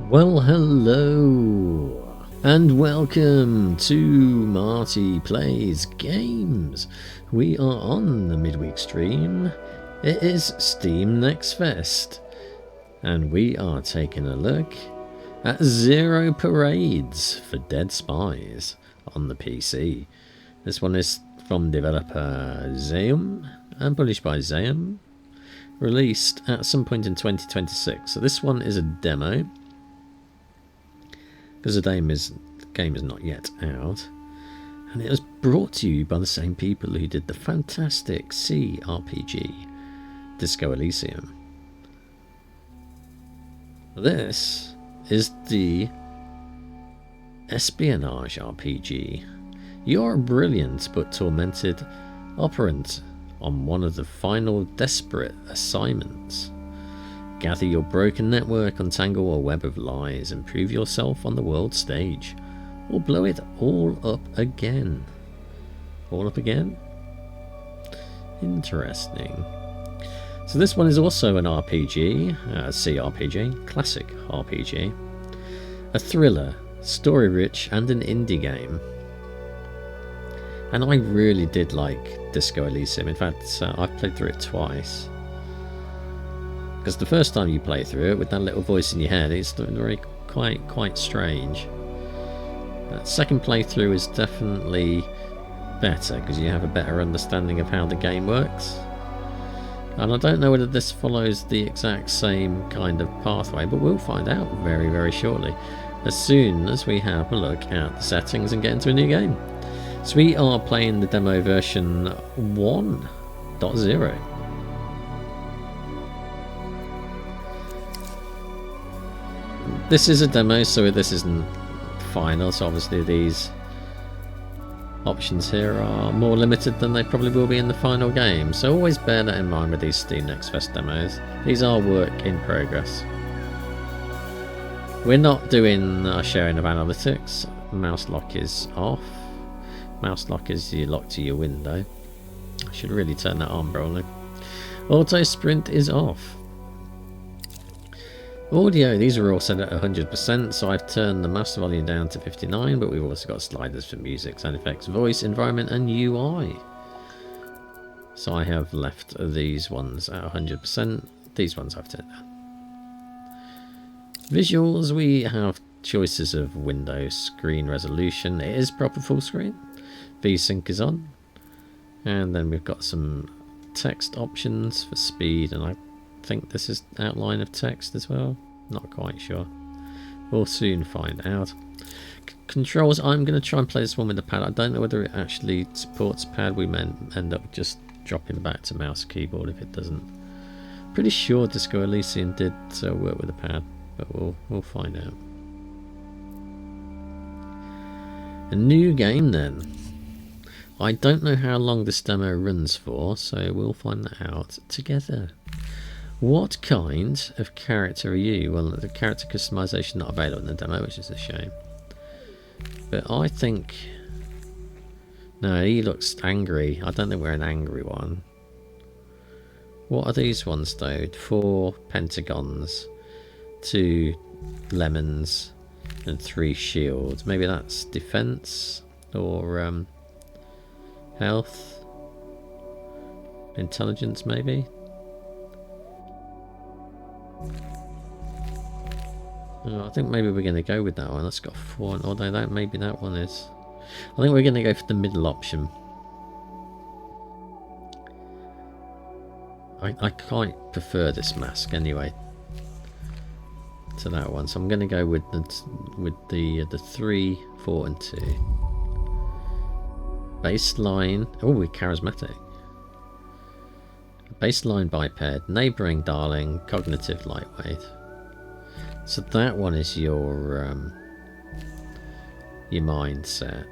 Well, hello and welcome to Marty Plays Games. We are on the midweek stream. It is Steam Next Fest and we are taking a look at Zero Parades for Dead Spies on the PC. This one is from developer Zeum and published by Zeum, released at some point in 2026. So this one is a demo, because the game is not yet out, and it was brought to you by the same people who did the fantastic CRPG Disco Elysium. This is the espionage RPG. You're a brilliant but tormented operant on one of the final desperate assignments. Gather your broken network, untangle a web of lies, and prove yourself on the world stage. Or blow it all up again. All up again? Interesting. So this one is also an RPG, CRPG, classic RPG. A thriller, story-rich, and an indie game. And I really did like Disco Elysium. In fact, I've played through it twice. Because the first time you play through it with that little voice in your head, it's very quite strange. That second playthrough is definitely better because you have a better understanding of how the game works. And I don't know whether this follows the exact same kind of pathway, but we'll find out very shortly, as soon as we have a look at the settings and get into a new game. So we are playing the demo version 1.0. This is a demo, so this isn't final, so obviously these options here are more limited than they probably will be in the final game, so always bear that in mind with these Steam Next Fest demos. These are work in progress. We're not doing a sharing of analytics. Mouse lock is off. Mouse lock is you lock to your window. I should really turn that on, probably. Auto sprint is off. Audio, these are all set at 100%, so I've turned the master volume down to 59, but we've also got sliders for music, sound effects, voice, environment and UI. So I have left these ones at 100%, these ones I've turned down. Visuals, we have choices of window, screen resolution, it is proper full screen, VSync is on, and then we've got some text options for speed, and I think this is outline of text as well, not quite sure, we'll soon find out. Controls, I'm going to try and play this one with the pad. I don't know whether it actually supports pad. We may end up just dropping back to mouse keyboard if it doesn't. Pretty sure Disco Elysium did work with a pad, but we'll find out. A new game then. I don't know how long this demo runs for, so we'll find that out together. What kind of character are you? Well, the character customization not available in the demo, which is a shame. But I think... no, he looks angry. I don't think we're an angry one. What are these ones though? 4 pentagons, 2 lemons, and 3 shields. Maybe that's defense or health, intelligence maybe. Oh, I think maybe we're going to go with that one. That's got 4, although that maybe that one is. I think we're going to go for the middle option. I quite prefer this mask anyway to that one, so I'm going to go with the 3, 4, and 2. Baseline. Oh, we're charismatic. Baseline biped, neighbouring darling, cognitive lightweight. So that one is your mindset.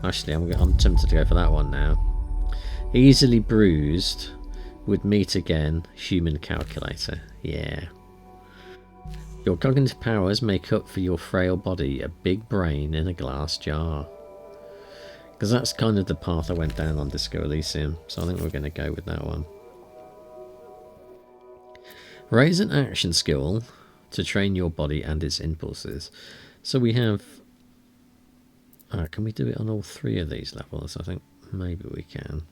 Actually, I'm tempted to go for that one now. Easily bruised, would meet again, human calculator. Yeah. Your cognitive powers make up for your frail body, a big brain in a glass jar. Because that's kind of the path I went down on Disco Elysium, so I think we're going to go with that one. Raise an action skill to train your body and its impulses. So we have... can we do it on all 3 of these levels? I think maybe we can.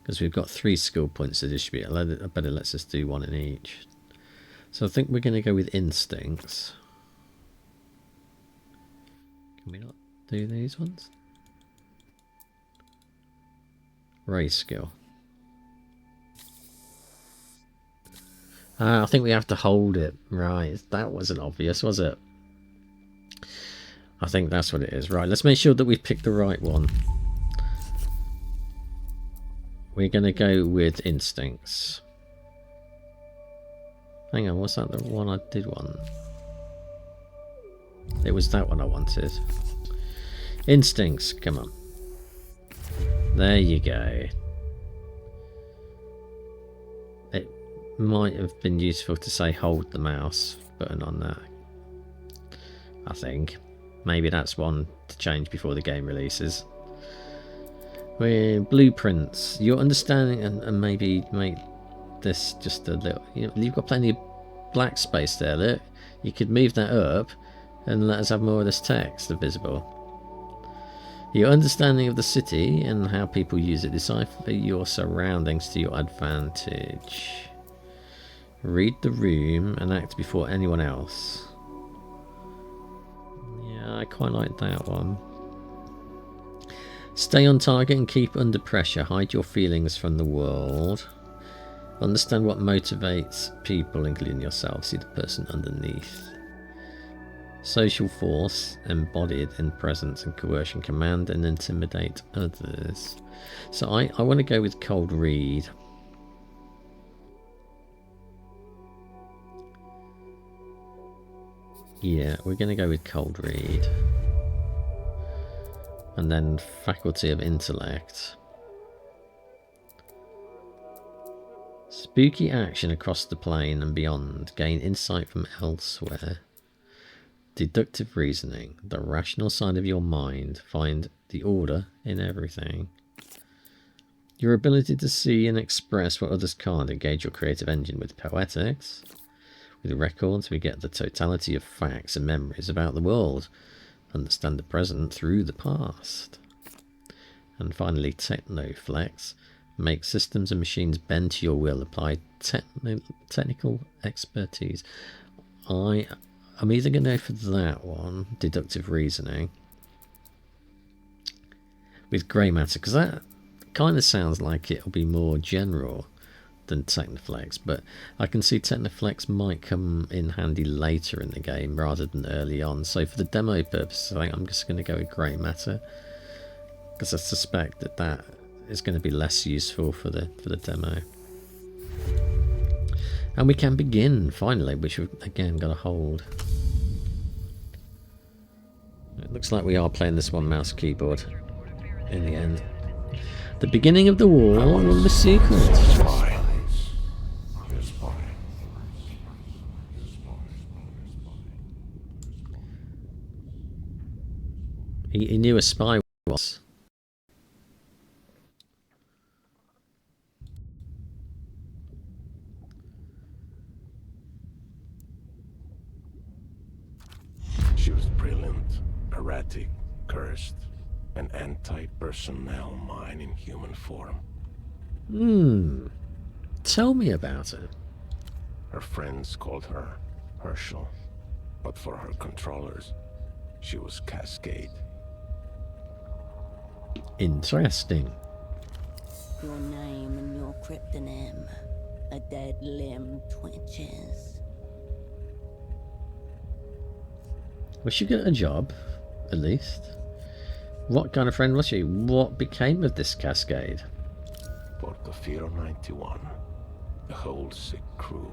Because we've got 3 skill points to distribute. I bet it lets us do 1 in each. So I think we're going to go with instincts. Can we not do these ones? Race skill. I think we have to hold it. Right, that wasn't obvious, was it? I think that's what it is. Right, let's make sure that we pick the right one. We're going to go with instincts. Hang on, was that the one I did want? It was that one I wanted. Instincts, come on. There you go. It might have been useful to say hold the mouse button on that. I think. Maybe that's one to change before the game releases. We're blueprints. Your understanding and maybe make this just a little... You've got plenty of black space there. Look. You could move that up and let us have more of this text visible. Your understanding of the city and how people use it. Decipher your surroundings to your advantage. Read the room and act before anyone else. Yeah, I quite like that one. Stay on target and keep under pressure. Hide your feelings from the world. Understand what motivates people, including yourself. See the person underneath. Social force, embodied in presence and coercion. Command and intimidate others. So I want to go with cold read. Yeah, we're going to go with cold read. And then faculty of intellect. Spooky action across the plane and beyond. Gain insight from elsewhere. Deductive reasoning. The rational side of your mind. Find the order in everything. Your ability to see and express what others can't. Engage your creative engine with poetics. With records, we get the totality of facts and memories about the world. Understand the present through the past. And finally, technoflex. Make systems and machines bend to your will. Apply technical expertise. I'm either going to go for that one, deductive reasoning, with grey matter, because that kind of sounds like it'll be more general than Technoflex, but I can see Technoflex might come in handy later in the game rather than early on. So for the demo purposes, I think I'm just going to go with grey matter, because I suspect that that is going to be less useful for the demo. And we can begin finally, which we've again got to hold. It looks like we are playing this one mouse keyboard in the end. The beginning of the war and the secret. He knew a spy was. She was brilliant, erratic, cursed, an anti-personnel mind in human form. Tell me about it. Her friends called her Hershel, but for her controllers, she was CASCADE. Interesting. Your name and your cryptonym. A dead limb twitches. Was she getting a job, at least? What kind of friend was she? What became of this CASCADE? Portofino 91. The whole sick crew.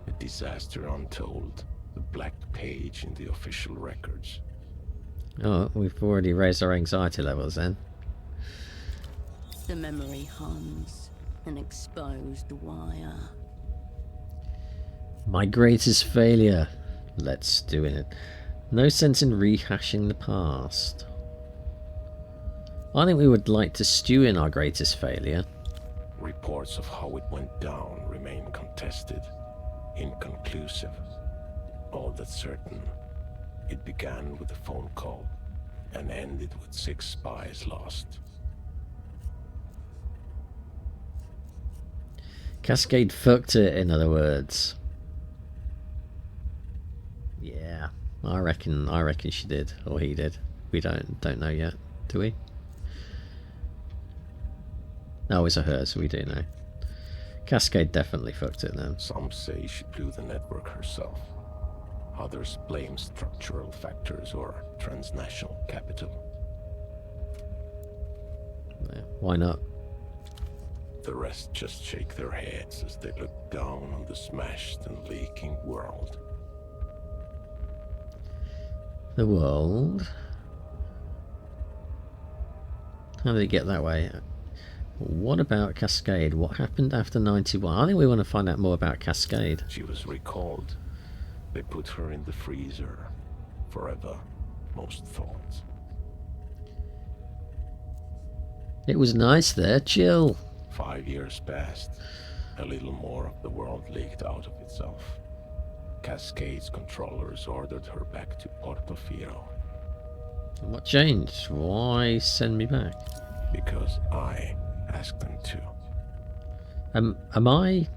A disaster untold. The black page in the official records. Oh, we've already raised our anxiety levels then. The memory hums, an exposed wire. My greatest failure. Let's do it. No sense in rehashing the past. I think we would like to stew in our greatest failure. Reports of how it went down remain contested. inconclusive. All that's certain, it began with a phone call and ended with 6 spies lost. Cascade fucked it, in other words. Yeah, I reckon she did, or he did. We don't know yet, do we? No, it's a her, so we do know. Cascade definitely fucked it then. Some say she blew the network herself. Others blame structural factors or transnational capital. Yeah, why not? The rest just shake their heads as they look down on the smashed and leaking world. The world? How did it get that way? What about Cascade? What happened after 91? I think we want to find out more about Cascade. She was recalled. They put her in the freezer. Forever, most thought. It was nice there, chill. 5 years passed. A little more of the world leaked out of itself. Cascade's controllers ordered her back to Portofino. What changed? Why send me back? Because I asked them to. Am I?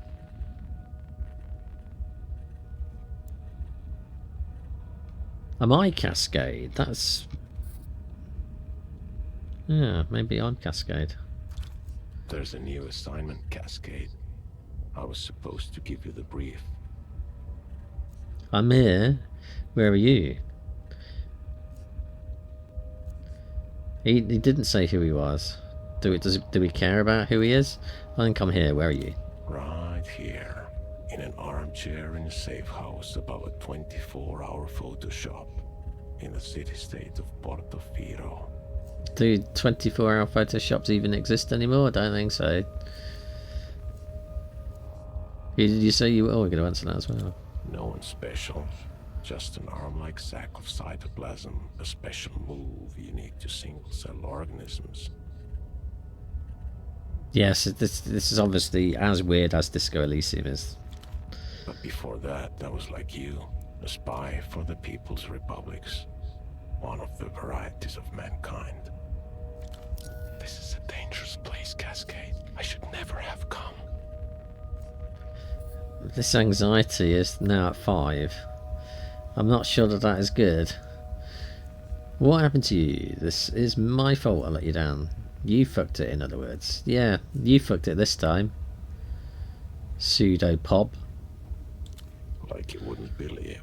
Am I Cascade? That's... Yeah, maybe I'm Cascade. There's a new assignment, Cascade. I was supposed to give you the brief. I'm here. Where are you? He didn't say who he was. Do we care about who he is? I think I'm here. Where are you? Right here. In an armchair in a safe house above a 24-hour photo shop. In the city-state of Portofino. Do 24-hour photo shops even exist anymore? I don't think so. Did you say you... Oh, we're going to answer that as well. No one special. Just an arm-like sack of cytoplasm. A special move unique to single-cell organisms. Yes, this is obviously as weird as Disco Elysium is. But before that, I was like you. A spy for the People's Republics. One of the varieties of mankind. This is a dangerous place, Cascade. I should never have come. This anxiety is now at 5. I'm not sure that is good. What happened to you? This is my fault I let you down. You fucked it, in other words. Yeah, you fucked it this time. Pseudo-pop. Like you wouldn't believe.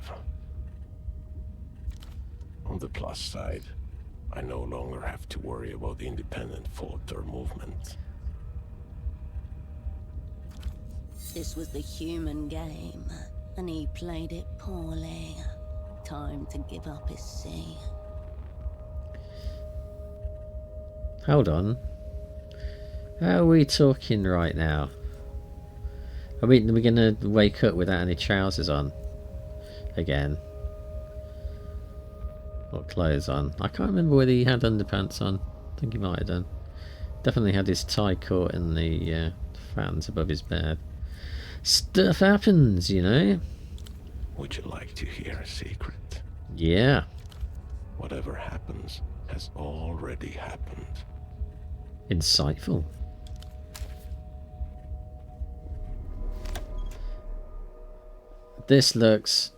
On the plus side, I no longer have to worry about independent thought or movement. This was the human game, and he played it poorly. Time to give up his seat. Hold on. How are we talking right now? Are we gonna wake up without any trousers on? Again. Or clothes on. I can't remember whether he had underpants on. I think he might have done. Definitely had his tie caught in the fans above his bed. Stuff happens, you know. Would you like to hear a secret? Yeah. Whatever happens has already happened. Insightful. This looks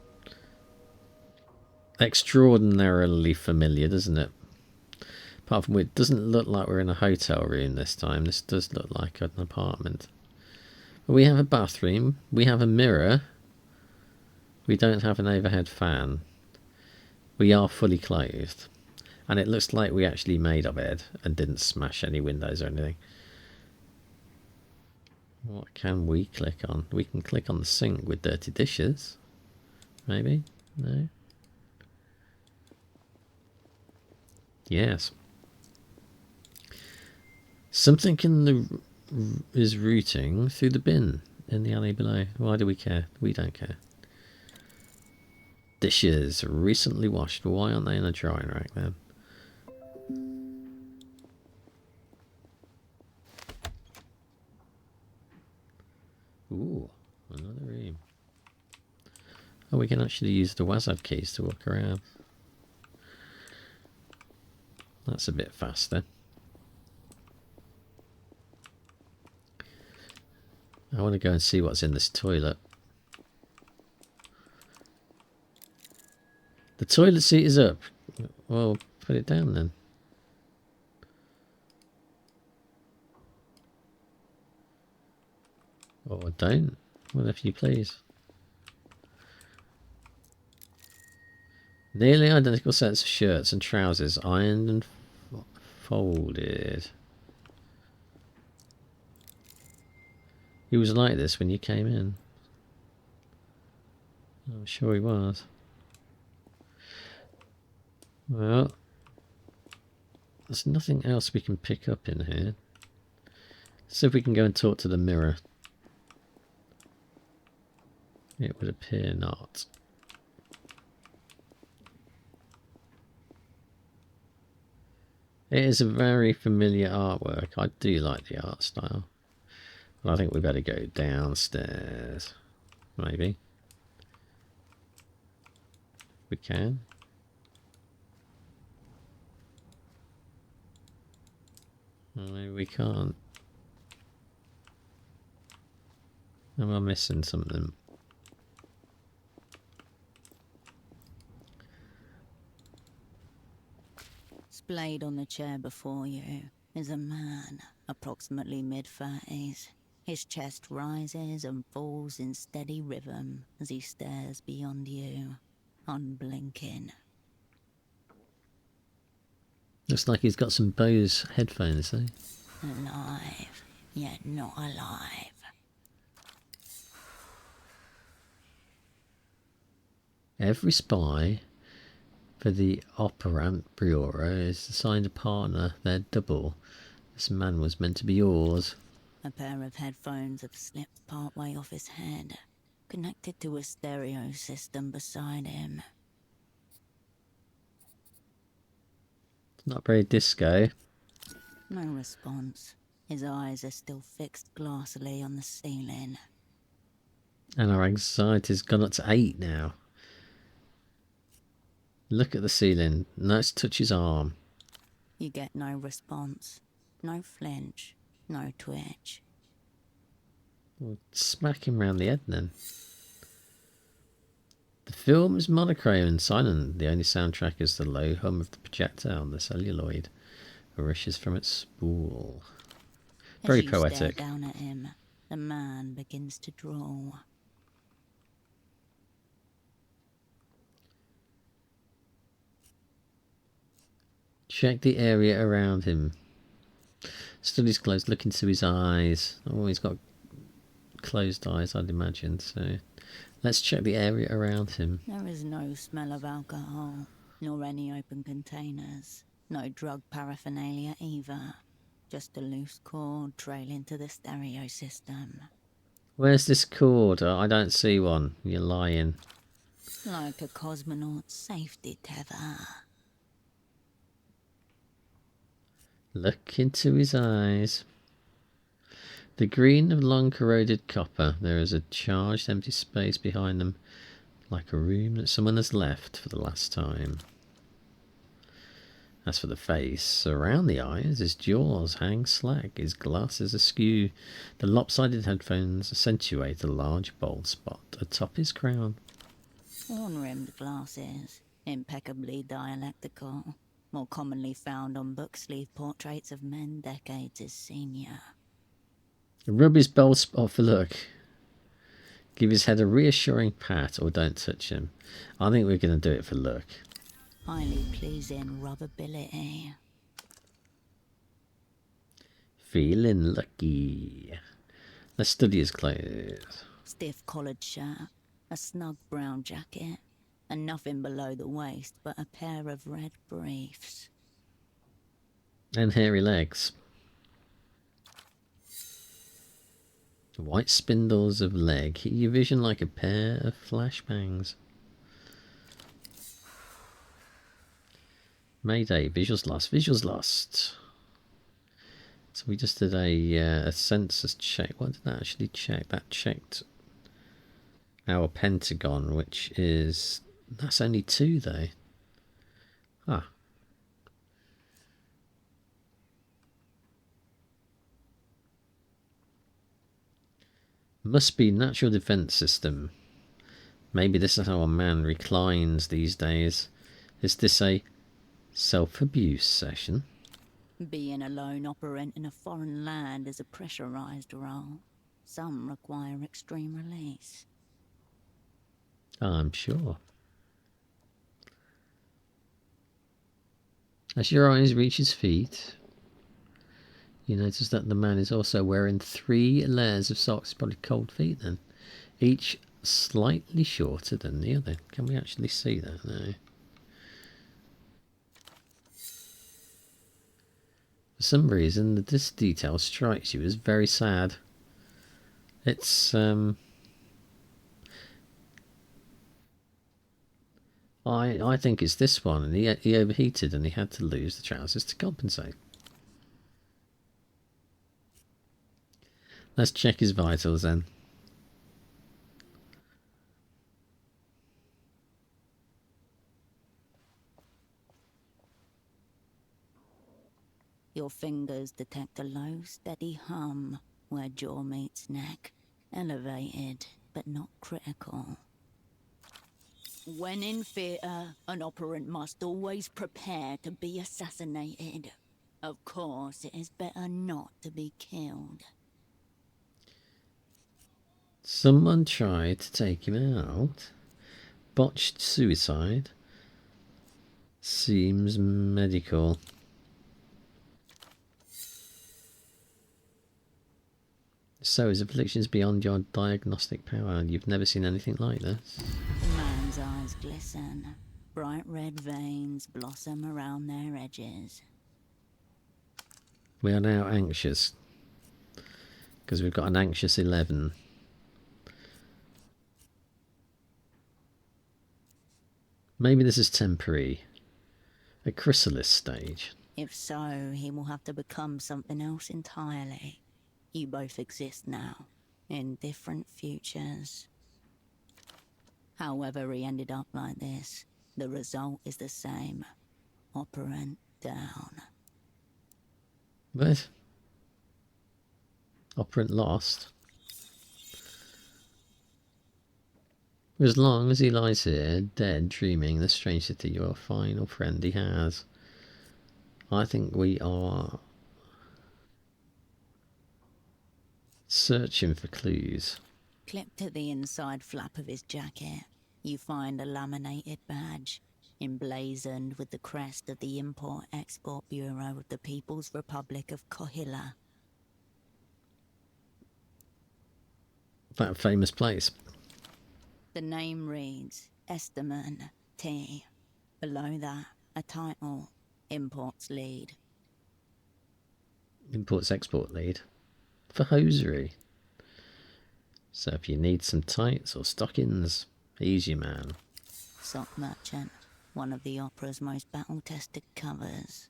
extraordinarily familiar, doesn't it? Apart from it doesn't look like we're in a hotel room this time. This does look like an apartment. But we have a bathroom. We have a mirror. We don't have an overhead fan. We are fully clothed. And it looks like we actually made our bed and didn't smash any windows or anything. What can we click on? We can click on the sink with dirty dishes. Maybe? No? Yes. Something in the is rooting through the bin in the alley below. Why do we care? We don't care. Dishes recently washed. Why aren't they in a drying rack then? Ooh, another room. Oh, we can actually use the WASD keys to walk around. That's a bit faster. I want to go and see what's in this toilet. The toilet seat is up. Well, put it down then. Or don't. Whatever you please. Nearly identical sets of shirts and trousers, ironed and folded. He was like this when you came in. I'm sure he was. Well, there's nothing else we can pick up in here. See if we can go and talk to the mirror. It would appear not. It is a very familiar artwork. I do like the art style. But I think we better go downstairs. Maybe. We can. Maybe we can't. Am I missing something? Displayed on the chair before you is a man, approximately mid-30s. His chest rises and falls in steady rhythm as he stares beyond you, unblinking. Looks like he's got some Bose headphones, eh? Alive, yet not alive. Every spy for the Operant Bureau is assigned a partner, their double. This man was meant to be yours. A pair of headphones have slipped partway off his head, connected to a stereo system beside him. It's not very disco. No response. His eyes are still fixed glassily on the ceiling. And our anxiety's gone up to 8 now. Look at the ceiling. Let's touch his arm. You get no response. No flinch. No twitch. We'll smack him round the head then. The film is monochrome and silent. The only soundtrack is the low hum of the projector on the celluloid. Rushes from its spool. Very poetic. Stare down at him, the man begins to draw. Check the area around him. Studies closed. Look into his eyes. Oh, he's got closed eyes, I'd imagine. So let's check the area around him. There is no smell of alcohol, nor any open containers. No drug paraphernalia either. Just a loose cord trailing to the stereo system. Where's this cord? I don't see one. You're lying. Like a cosmonaut's safety tether. Look into his eyes. The green of long corroded copper. There is a charged empty space behind them, like a room that someone has left for the last time. As for the face, around the eyes, his jaws hang slack, his glasses askew. The lopsided headphones accentuate a large bald spot atop his crown. Horn-rimmed glasses, impeccably dialectical. More commonly found on book sleeve portraits of men decades his senior. Rub his bald spot for look. Give his head a reassuring pat, or don't touch him. I think we're going to do it for look. Highly pleasing rubbability. Feeling lucky. Let's study his clothes. Stiff collared shirt, a snug brown jacket, and nothing below the waist but a pair of red briefs. And hairy legs. White spindles of leg. You vision like a pair of flashbangs. Mayday, visuals lost, visuals lost. So we just did a census check. What did that actually check? That checked our pentagon, which is... That's only 2 though. Ah. Must be natural defense system. Maybe this is how a man reclines these days. Is this a self-abuse session? Being a lone operant in a foreign land is a pressurized role. Some require extreme release. I'm sure. As your eyes reach his feet, you notice that the man is also wearing 3 layers of socks, probably cold feet then, each slightly shorter than the other. Can we actually see that? No. For some reason, this detail strikes you as very sad. It's, I think it's this one, and he overheated and he had to lose the trousers to compensate. Let's check his vitals then. Your fingers detect a low, steady hum where jaw meets neck. Elevated, but not critical. When in theatre, an operant must always prepare to be assassinated. Of course, it is better not to be killed. Someone tried to take him out. Botched suicide. Seems medical. So his affliction's beyond your diagnostic power. You've never seen anything like this. The man's eyes glisten. Bright red veins blossom around their edges. We are now anxious. Because we've got an anxious 11. Maybe this is temporary. A chrysalis stage. If so, he will have to become something else entirely. You both exist now, in different futures. However he ended up like this, the result is the same. Operant down. What? Operant lost. As long as he lies here, dead, dreaming the strange city your final friend he has, I think we are searching for clues. Clipped to the inside flap of his jacket, you find a laminated badge, emblazoned with the crest of the Import-Export Bureau of the People's Republic of Kohila. That famous place. The name reads Esteman T. Below that, a title, Imports Lead. Imports-Export lead. For hosiery. So if you need some tights or stockings, he's your man. Sock merchant, one of the opera's most battle-tested covers.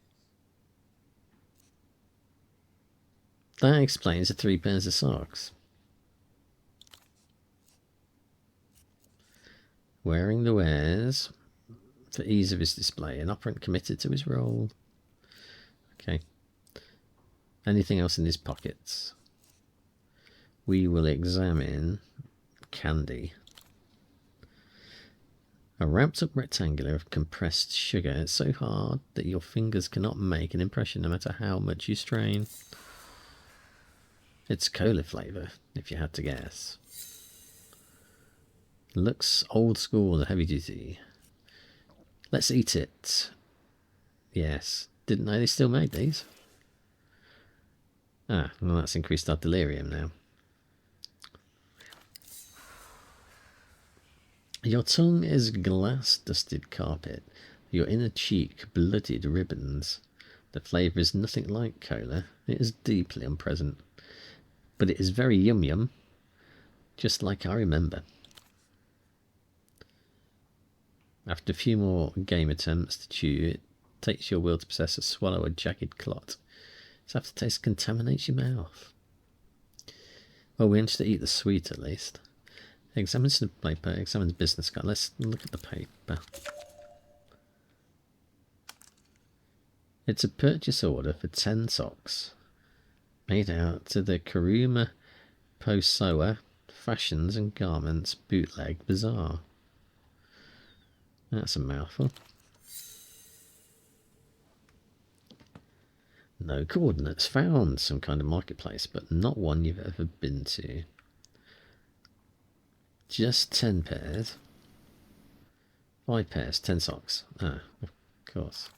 That explains the 3 pairs of socks. Wearing the wares for ease of his display, an operant committed to his role. Okay. Anything else in his pockets? We will examine candy. A wrapped up rectangular of compressed sugar. It's so hard that your fingers cannot make an impression no matter how much you strain. It's cola flavour, if you had to guess. Looks old school and heavy duty. Let's eat it. Yes. Didn't know they still made these. Ah, well that's increased our delirium now. Your tongue is glass-dusted carpet. Your inner cheek bloodied ribbons. The flavour is nothing like cola. It is deeply unpleasant. But it is very yum-yum. Just like I remember. After a few more game attempts to chew, it takes your will to possess or swallow a jagged clot. Its aftertaste contaminates your mouth. Well, we managed to eat the sweet at least. Examines the paper, examines business card. Let's look at the paper. It's a purchase order for 10 socks made out to the Kuruma Posoa Fashions and Garments Bootleg Bazaar. That's a mouthful. No coordinates found. Some kind of marketplace, but not one you've ever been to. Just 10 pairs. 5 pairs, 10 socks. Ah, of course.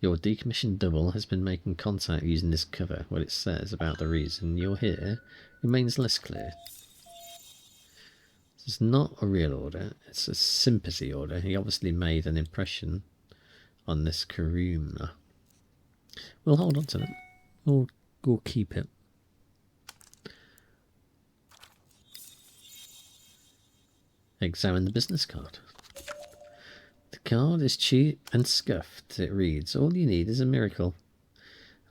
Your decommissioned double has been making contact using this cover. What it says about the reason you're here remains less clear. It's not a real order, it's a sympathy order. He obviously made an impression on this Kuruma. We'll hold on to it. We'll keep it. Examine the business card. The card is cheap and scuffed. It reads, all you need is a miracle.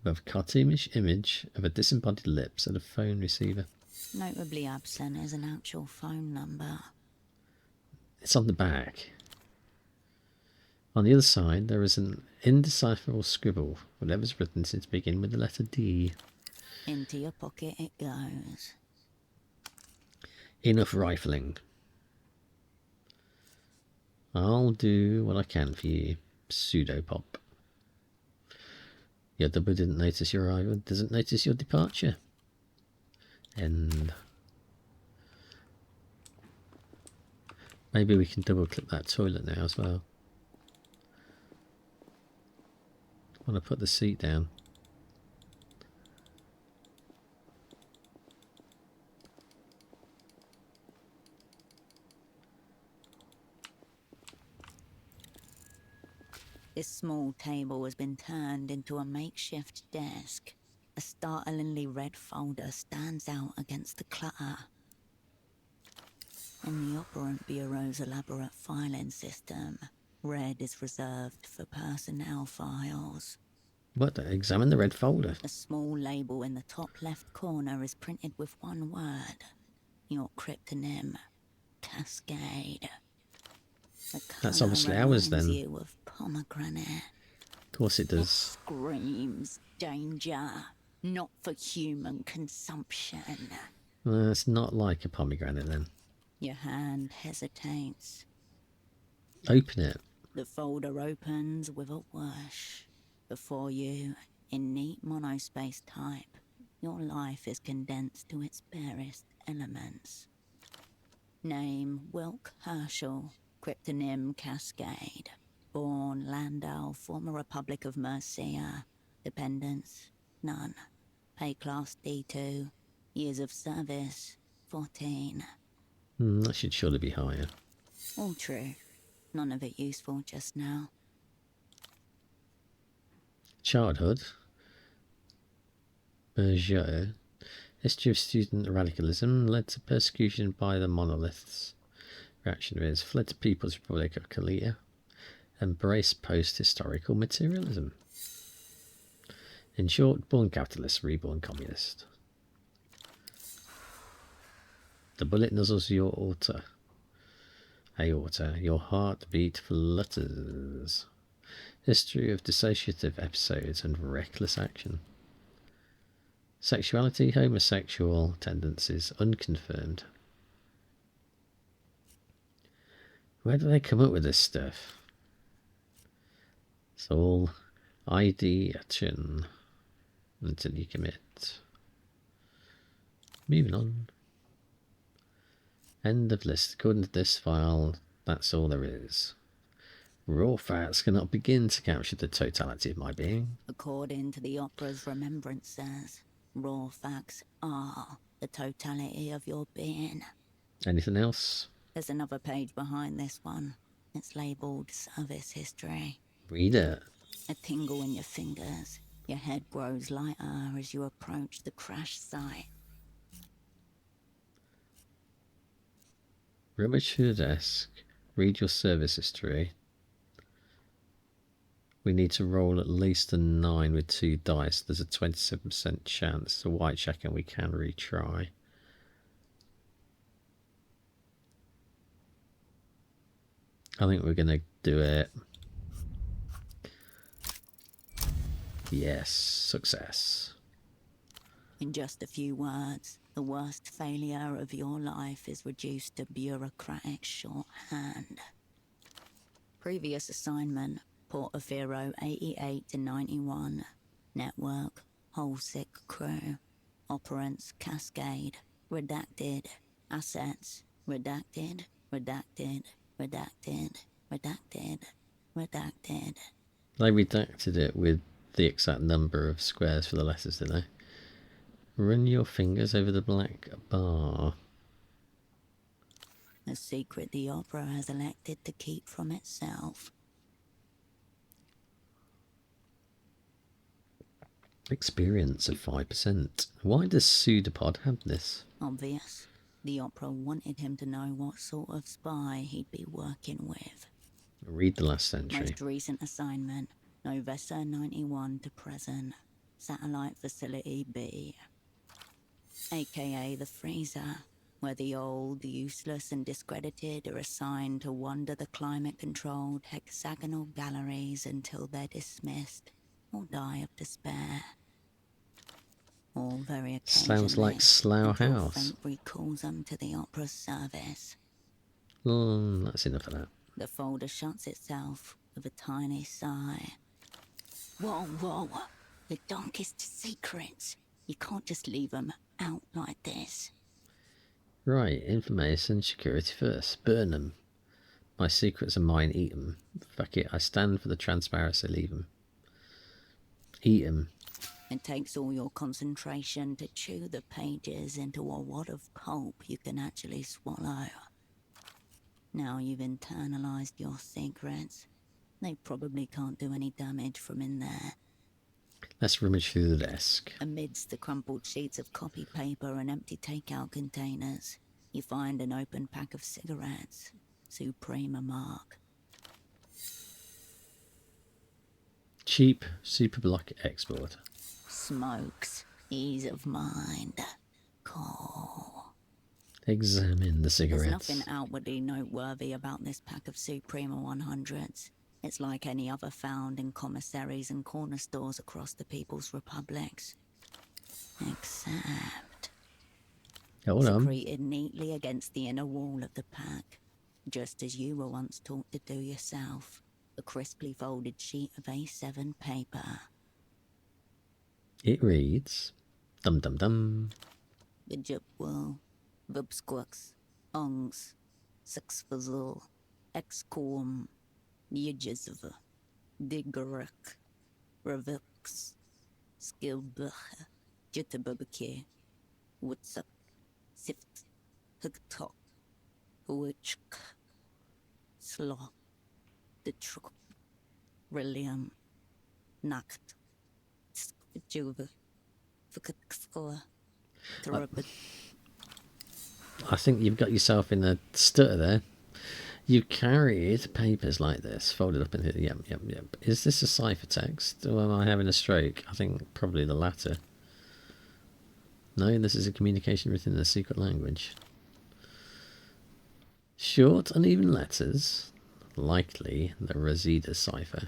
Above a cartoonish image of a disembodied lips and a phone receiver. Notably absent is an actual phone number. It's on the back. On the other side, there is an indecipherable scribble. Whatever's written seems to begin with the letter D. Into your pocket it goes. Enough rifling. I'll do what I can for you, pseudopop. Your double didn't notice your arrival, doesn't notice your departure. End. Maybe we can double click that toilet now as well. I want to put the seat down. This small table has been turned into a makeshift desk. A startlingly red folder stands out against the clutter. In the Operant Bureau's elaborate filing system, red is reserved for personnel files. What? Examine the red folder. A small label in the top left corner is printed with one word. Your cryptonym, Cascade. That's obviously ours then. You of pomegranate. Of course it does. Screams danger, not for human consumption. It's not like a pomegranate then. Your hand hesitates. Open it. The folder opens with a whoosh. Before you, in neat monospace type, your life is condensed to its barest elements. Name Wilk Hershel, cryptonym Cascade. Born Landau, former Republic of Mercia. Dependents, none. Pay class D2. Years of service, 14. That should surely be higher. All true. None of it useful just now. Childhood. Berger. History of student radicalism led to persecution by the monoliths. Reaction is fled to People's Republic of Korea. Embrace post-historical materialism. In short, born capitalist, reborn communist. The bullet nuzzles your aorta. Your heartbeat flutters. History of dissociative episodes and reckless action. Sexuality, homosexual tendencies, unconfirmed. Where do they come up with this stuff? It's all ideation until you commit. Moving on. End of list. According to this file, that's all there is. Raw facts cannot begin to capture the totality of my being. According to the opera's remembrances, raw facts are the totality of your being. Anything else? There's another page behind this one. It's labelled Service History. Read it. A tingle in your fingers. Your head grows lighter as you approach the crash site. Rummage through the desk. Read your service history. We need to roll at least a 9 with 2 dice. There's a 27% chance. It's a white check and we can retry. I think we're going to do it. Yes, success. In just a few words, the worst failure of your life is reduced to bureaucratic shorthand. Previous assignment, Portofino 88 to 91. Network, whole sick crew. Operants, Cascade. Redacted. Assets, redacted, redacted, redacted, redacted, redacted. They redacted it with the exact number of squares for the letters, did they? Run your fingers over the black bar. A secret the opera has elected to keep from itself. Experience of 5%. Why does Pseudopod have this? Obvious. The opera wanted him to know what sort of spy he'd be working with. Read the last entry. Most recent assignment, November 91 to present. Satellite Facility B. AKA the Freezer, where the old, useless and discredited are assigned to wander the climate-controlled hexagonal galleries until they're dismissed or die of despair. All very occasionally. Sounds like Slough until House. fate recalls them to the opera's service. That's enough of that. The folder shuts itself with a tiny sigh. Whoa, whoa. The darkest secrets. You can't just leave them out like this. Right, information security first. Burn them. My secrets are mine, eat them. Fuck it, I stand for the transparency, leave them. Eat them. It takes all your concentration to chew the pages into a wad of pulp you can actually swallow. Now you've internalized your secrets. They probably can't do any damage from in there. Let's rummage through the desk. Amidst the crumpled sheets of copy paper and empty takeout containers, you find an open pack of cigarettes. Suprema mark. Cheap Superblock export. Smokes. Ease of mind. Cool. Examine the cigarettes. There's nothing outwardly noteworthy about this pack of Suprema 100s. It's like any other found in commissaries and corner stores across the People's Republics. Except... Hold on. secreted neatly against the inner wall of the pack, just as you were once taught to do yourself. A crisply folded sheet of A7 paper. It reads, dum dum dum. Bijipwil, Vibsquix, Ongs, Sixfazil, Exquam, Yijizv, Digarik, Ravix, Skilbuch, Jittababake, Wutsup, Sift, Hugtok, Huichk, Slaw, Detruk, Rilliam, Nacht, Skjuva, Fukatskla, Therapid. I think you've got yourself in a stutter there. You carried papers like this, folded up in here. Yep. Is this a ciphertext, or am I having a stroke? I think probably the latter. No, this is a communication written in a secret language. Short, uneven letters, likely the Rosita cipher.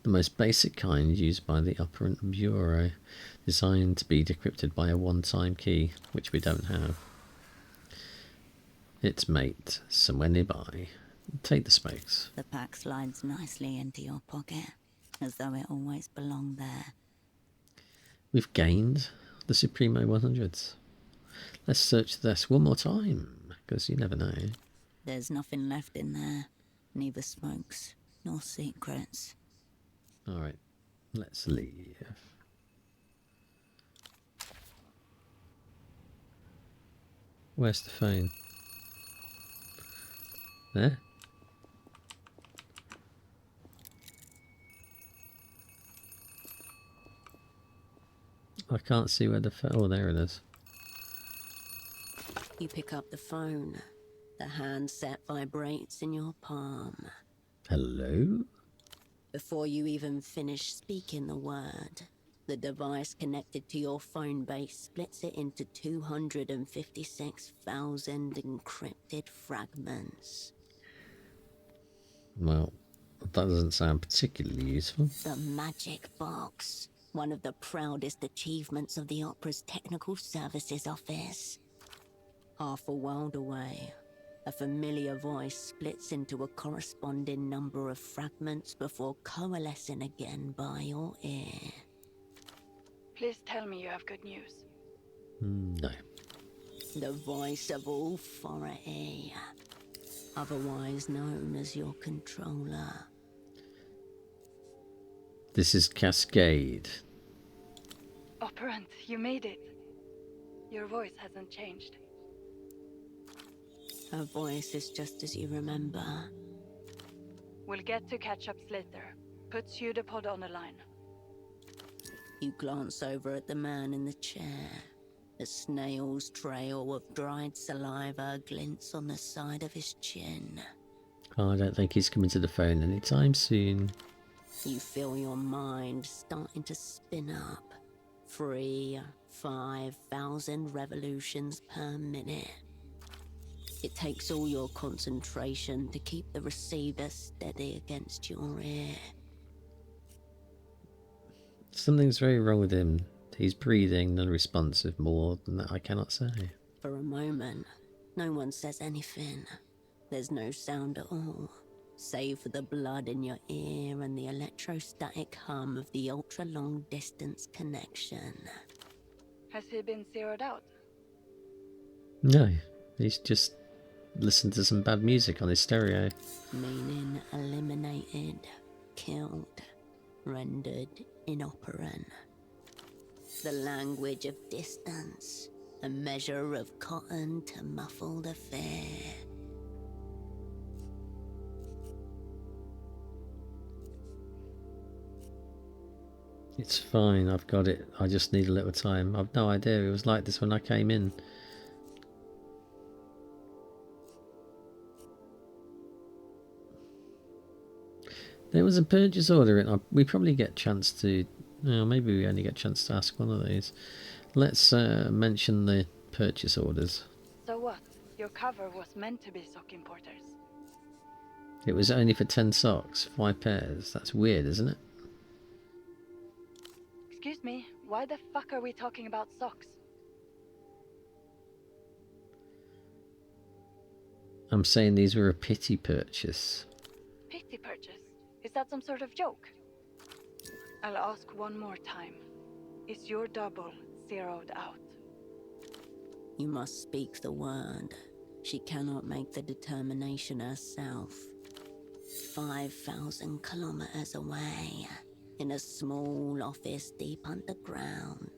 The most basic kind used by the operant bureau, designed to be decrypted by a one-time key, which we don't have. Its mate, somewhere nearby. Take the smokes. The pack slides nicely into your pocket, as though it always belonged there. We've gained the Supremo 100s. Let's search this one more time, because you never know. There's nothing left in there. Neither smokes, nor secrets. Alright, let's leave. Where's the phone? There? I can't see where the phone... Oh, there it is. You pick up the phone. The handset vibrates in your palm. Hello? Before you even finish speaking the word, the device connected to your phone base splits it into 256,000 encrypted fragments. Well, that doesn't sound particularly useful. The magic box. One of the proudest achievements of the opera's technical services office. Half a world away, a familiar voice splits into a corresponding number of fragments before coalescing again by your ear. Please tell me you have good news. No. The voice of authority, otherwise known as your controller. This is Cascade. Operant, you made it. Your voice hasn't changed. Her voice is just as you remember. We'll get to catch-ups later. Put pseudopod on the line. You glance over at the man in the chair. A snail's trail of dried saliva glints on the side of his chin. I don't think he's coming to the phone anytime soon. You feel your mind starting to spin up. 5,000 revolutions per minute. It takes all your concentration to keep the receiver steady against your ear. Something's very wrong with him. He's breathing non-responsive. More than that I cannot say. For a moment, no one says anything. There's no sound at all, save for the blood in your ear and the electrostatic hum of the ultra-long distance connection. Has he been zeroed out? No, he's just listened to some bad music on his stereo. Meaning eliminated, killed, rendered inoperant. The language of distance, a measure of cotton to muffle the fear. It's fine, I've got it. I just need a little time. I've no idea it was like this when I came in. There was a purchase order, and we probably get a chance to... No, maybe we only get a chance to ask one of these. Let's mention the purchase orders. So what? Your cover was meant to be sock importers. It was only for 10 socks, 5 pairs. That's weird, isn't it? Excuse me, why the fuck are we talking about socks? I'm saying these were a pity purchase. Pity purchase? Is that some sort of joke? I'll ask one more time. Is your double zeroed out? You must speak the word. She cannot make the determination herself. 5,000 kilometers away, in a small office deep underground,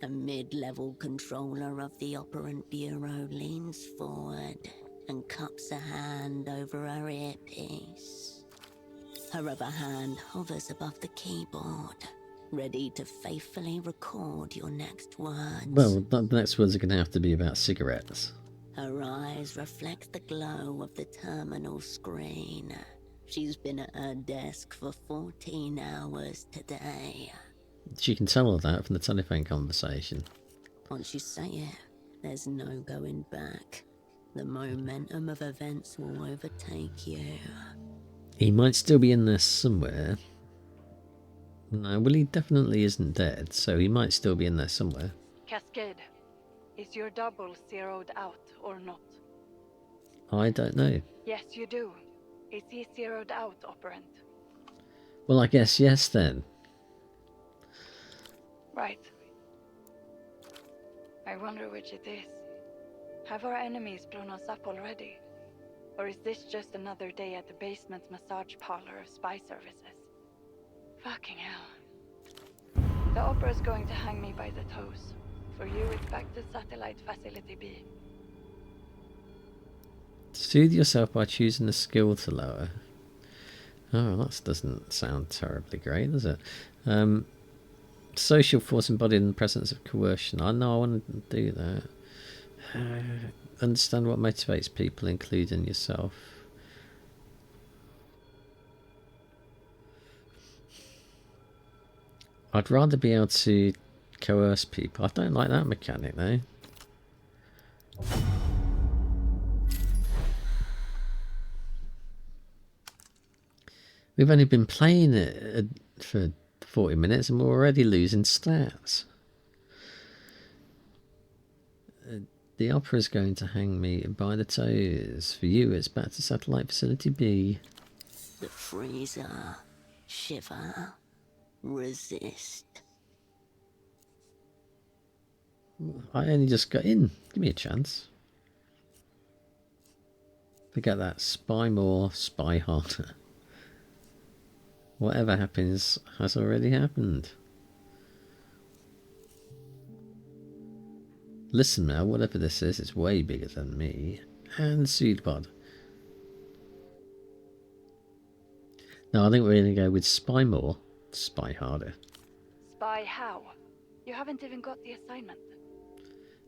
a mid-level controller of the Operant Bureau leans forward and cups a hand over her earpiece. Her other hand hovers above the keyboard, ready to faithfully record your next words. Well, the next words are going to have to be about cigarettes. Her eyes reflect the glow of the terminal screen. She's been at her desk for 14 hours today. She can tell all that from the telephone conversation. Once you say it, there's no going back. The momentum of events will overtake you. He might still be in there somewhere. No, well, he definitely isn't dead, so he might still be in there somewhere. Cascade, is your double zeroed out or not? I don't know. Yes, you do. Is he zeroed out, Operant? Well, I guess yes then. Right. I wonder which it is. Have our enemies blown us up already? Or is this just another day at the basement massage parlor of spy services? Fucking hell. The opera's going to hang me by the toes. For you, it's back to Satellite Facility B. Soothe yourself by choosing the skill to lower. Oh, that doesn't sound terribly great, does it? Social force embodied in the presence of coercion. I know I want to do that. Understand what motivates people, including yourself. I'd rather be able to coerce people. I don't like that mechanic though. We've only been playing it for 40 minutes and we're already losing stats. The opera's going to hang me by the toes. For you, it's back to satellite facility B. The freezer. Shiver. Resist. I only just got in. Give me a chance. Forget that. Spy more, spy harder. Whatever happens has already happened. Listen now, whatever this is, it's way bigger than me. And seed pod. No, I think we're going to go with spy more, spy harder. Spy how? You haven't even got the assignment.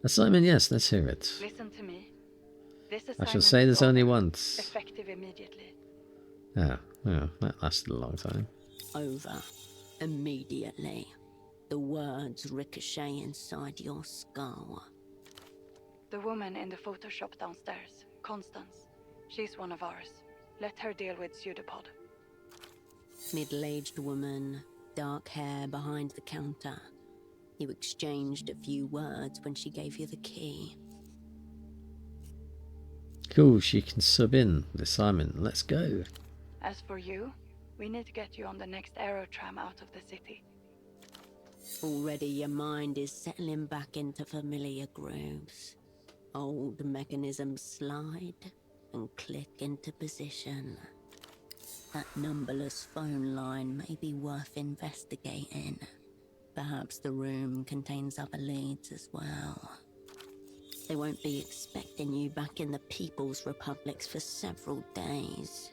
Assignment, yes, let's hear it. Listen to me. This I assignment shall say this is only over. once. Effective immediately. Oh, that lasted a long time. Over. Immediately. The words ricochet inside your skull. The woman in the Photoshop downstairs, Constance. She's one of ours. Let her deal with pseudopod. Middle-aged woman, dark hair behind the counter. You exchanged a few words when she gave you the key. Cool, she can sub in the assignment. Let's go. As for you, we need to get you on the next aerotram out of the city. Already your mind is settling back into familiar grooves. Old mechanisms slide and click into position. That numberless phone line may be worth investigating. Perhaps the room contains other leads as well. They won't be expecting you back in the People's Republics for several days.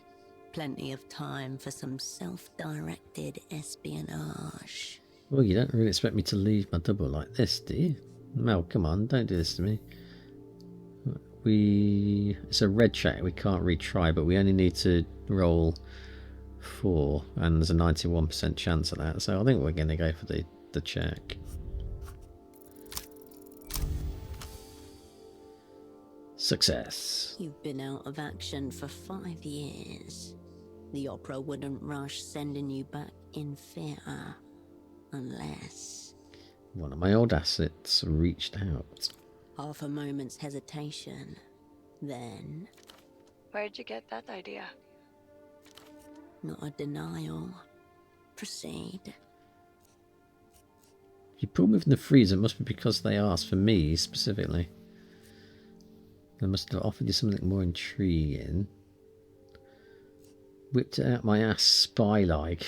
Plenty of time for some self-directed espionage. Well, you don't really expect me to leave my double like this, do you? Mel, come on, don't do this to me. It's a red check, we can't retry, but we only need to roll 4, and there's a 91% chance of that, so I think we're going to go for the check. Success. You've been out of action for 5 years. The opera wouldn't rush sending you back in fear, unless... One of my old assets reached out. Half a moment's hesitation, then... Where'd you get that idea? Not a denial. Proceed. You pulled me from the freezer, it must be because they asked for me specifically. They must have offered you something more intriguing. Whipped it out my ass spy-like.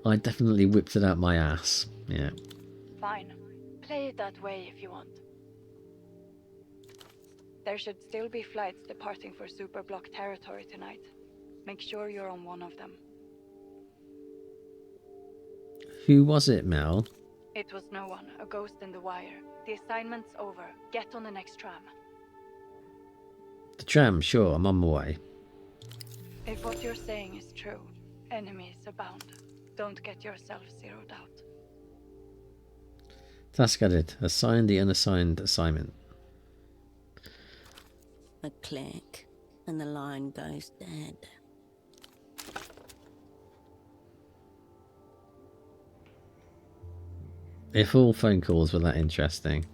I definitely whipped it out my ass, yeah. Fine. Play it that way if you want. There should still be flights departing for Superblock territory tonight. Make sure you're on one of them. Who was it, Mel? It was no one, a ghost in the wire. The assignment's over. Get on the next tram. The tram, sure, I'm on my way. If what you're saying is true, enemies abound. Don't get yourself zeroed out. Task added. Assign the unassigned assignment. A click, and the line goes dead. If all phone calls were that interesting.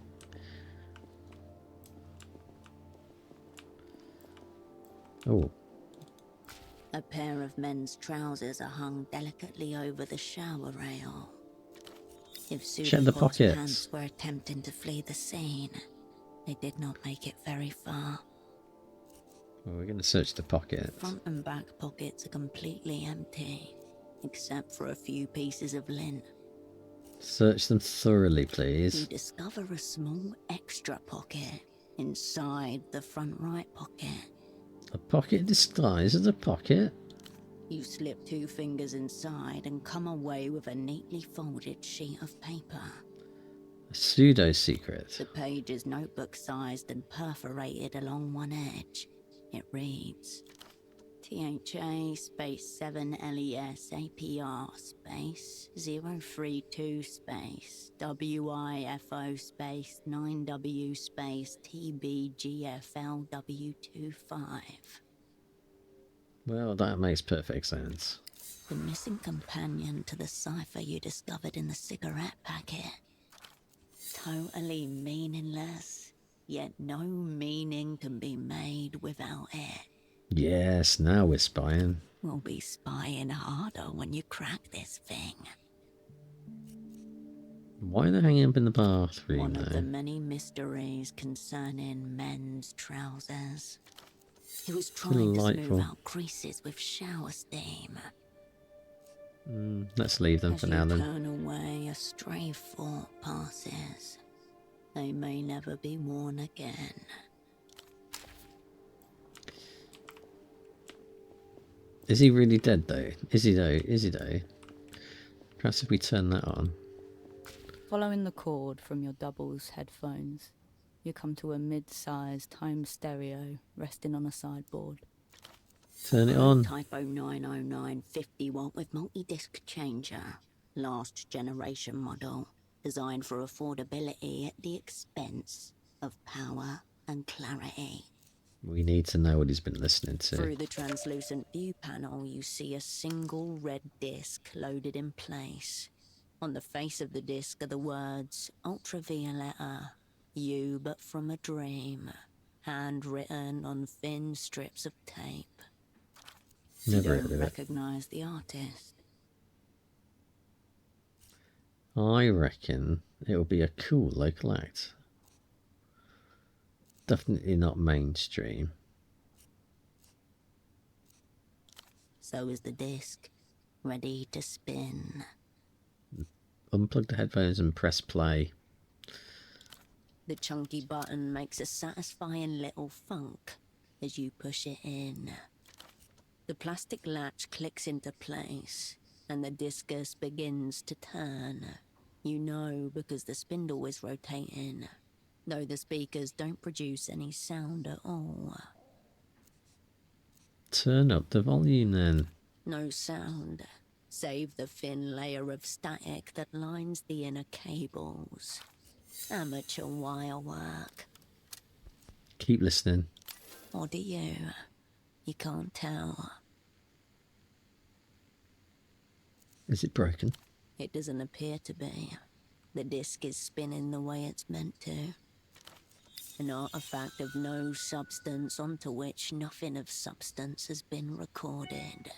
Oh. A pair of men's trousers are hung delicately over the shower rail. If Check the Pseudopod's pockets. pants were attempting to flee the scene, they did not make it very far. Well, we're going to search the pockets. Front and back pockets are completely empty, except for a few pieces of lint. Search them thoroughly, You please. discover a small extra pocket inside the front right pocket. A pocket disguised as a pocket? You slip 2 fingers inside and come away with a neatly folded sheet of paper. A pseudo-secret. The page is notebook-sized and perforated along one edge. It reads, THA space 7 LES APR space 032 space WIFO space 9W space TBGFLW25. Well, that makes perfect sense. The missing companion to the cipher you discovered in the cigarette packet. Totally meaningless, yet no meaning can be made without it. Yes, now we're spying. We'll be spying harder when you crack this thing. Why are they hanging up in the bathroom, One of the though? many mysteries concerning men's trousers. He was trying to smooth Delightful. out creases with shower steam. Let's leave them As for you now, then. turn away, a stray thought passes. They may never be worn again. Is he really dead, though? Is he, though? Is he, though? Perhaps if we turn that on. Following the cord from your doubles headphones, you come to a mid-sized home stereo resting on a sideboard. Turn it on. Typo 909 50-watt with multi-disc changer. Last generation model. Designed for affordability at the expense of power and clarity. We need to know what he's been listening to. Through the translucent view panel, you see a single red disc loaded in place. On the face of the disc are the words, Ultravioletta, you but from a dream. Handwritten on thin strips of tape. Never You heard don't of it. recognize the artist. I reckon it'll be a cool local act. Definitely not mainstream. So is the disc, ready to spin. Unplug the headphones and press play. The chunky button makes a satisfying little thunk as you push it in. The plastic latch clicks into place, and the discus begins to turn. You know because the spindle is rotating, though the speakers don't produce any sound at all. Turn up the volume then. No sound, save the thin layer of static that lines the inner cables. Amateur wire work. Keep listening. Or do you? You can't tell. Is it broken? It doesn't appear to be. The disc is spinning the way it's meant to. An artifact of no substance onto which nothing of substance has been recorded.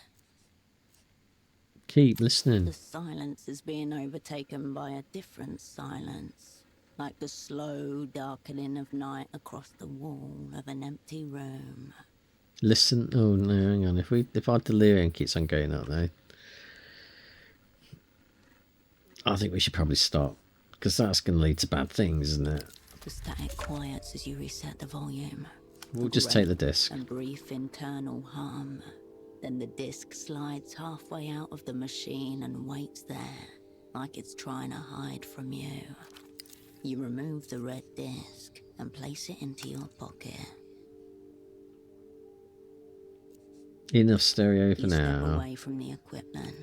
Keep listening. The silence is being overtaken by a different silence, like the slow darkening of night across the wall of an empty room. Listen. Oh no, hang on. If our delirium keeps on going up though, I think we should probably stop, because that's going to lead to bad things, isn't it? The static quiets as you reset the volume. We'll A just take the grunt, disc. A brief internal hum. Then the disc slides halfway out of the machine and waits there, like it's trying to hide from you. You remove the red disc and place it into your pocket. Enough stereo for You step now. away from the equipment.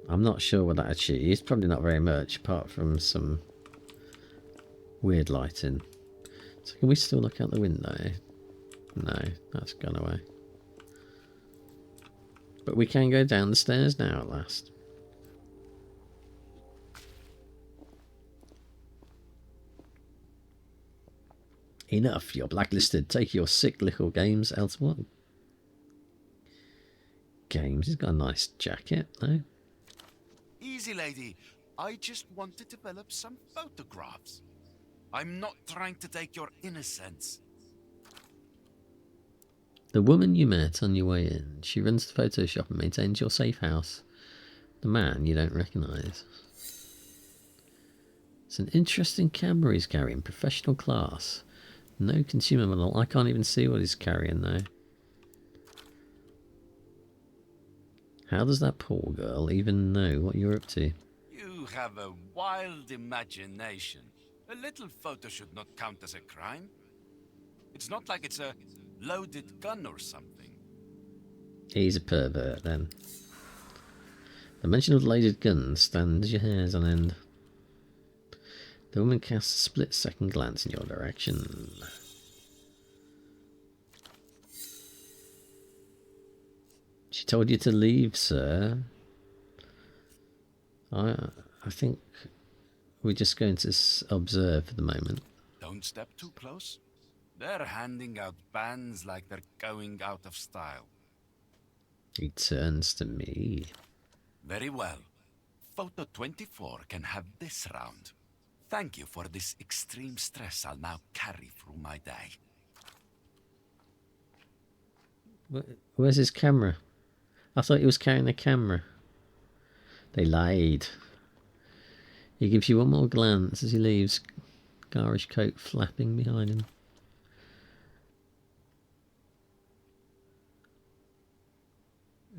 I'm not sure what that achieves. Probably not very much, apart from some weird lighting. So can we still look out the window? No, that's gone away. But we can go down the stairs now at last. Enough, you're blacklisted. Take your sick little games elsewhere. Games, he's got a nice jacket, though. Easy, lady. I just want to develop some photographs. I'm not trying to take your innocence. The woman you met on your way in, she runs the photo shop and maintains your safe house. The man you don't recognise. It's an interesting camera he's carrying, professional class. No consumer model. I can't even see what he's carrying though. How does that poor girl even know what you're up to? You have a wild imagination. A little photo should not count as a crime. It's not like it's a Loaded gun or something? He's a pervert then. The mention of loaded guns stands your hairs on end. The woman casts a split-second glance in your direction. She told you to leave, sir. I think we're just going to observe for the moment. Don't step too close. They're handing out bans like they're going out of style. He turns to me. Very well. Photo 24 can have this round. Thank you for this extreme stress I'll now carry through my day. Where's his camera? I thought he was carrying a camera. They lied. He gives you one more glance as he leaves, garish coat flapping behind him.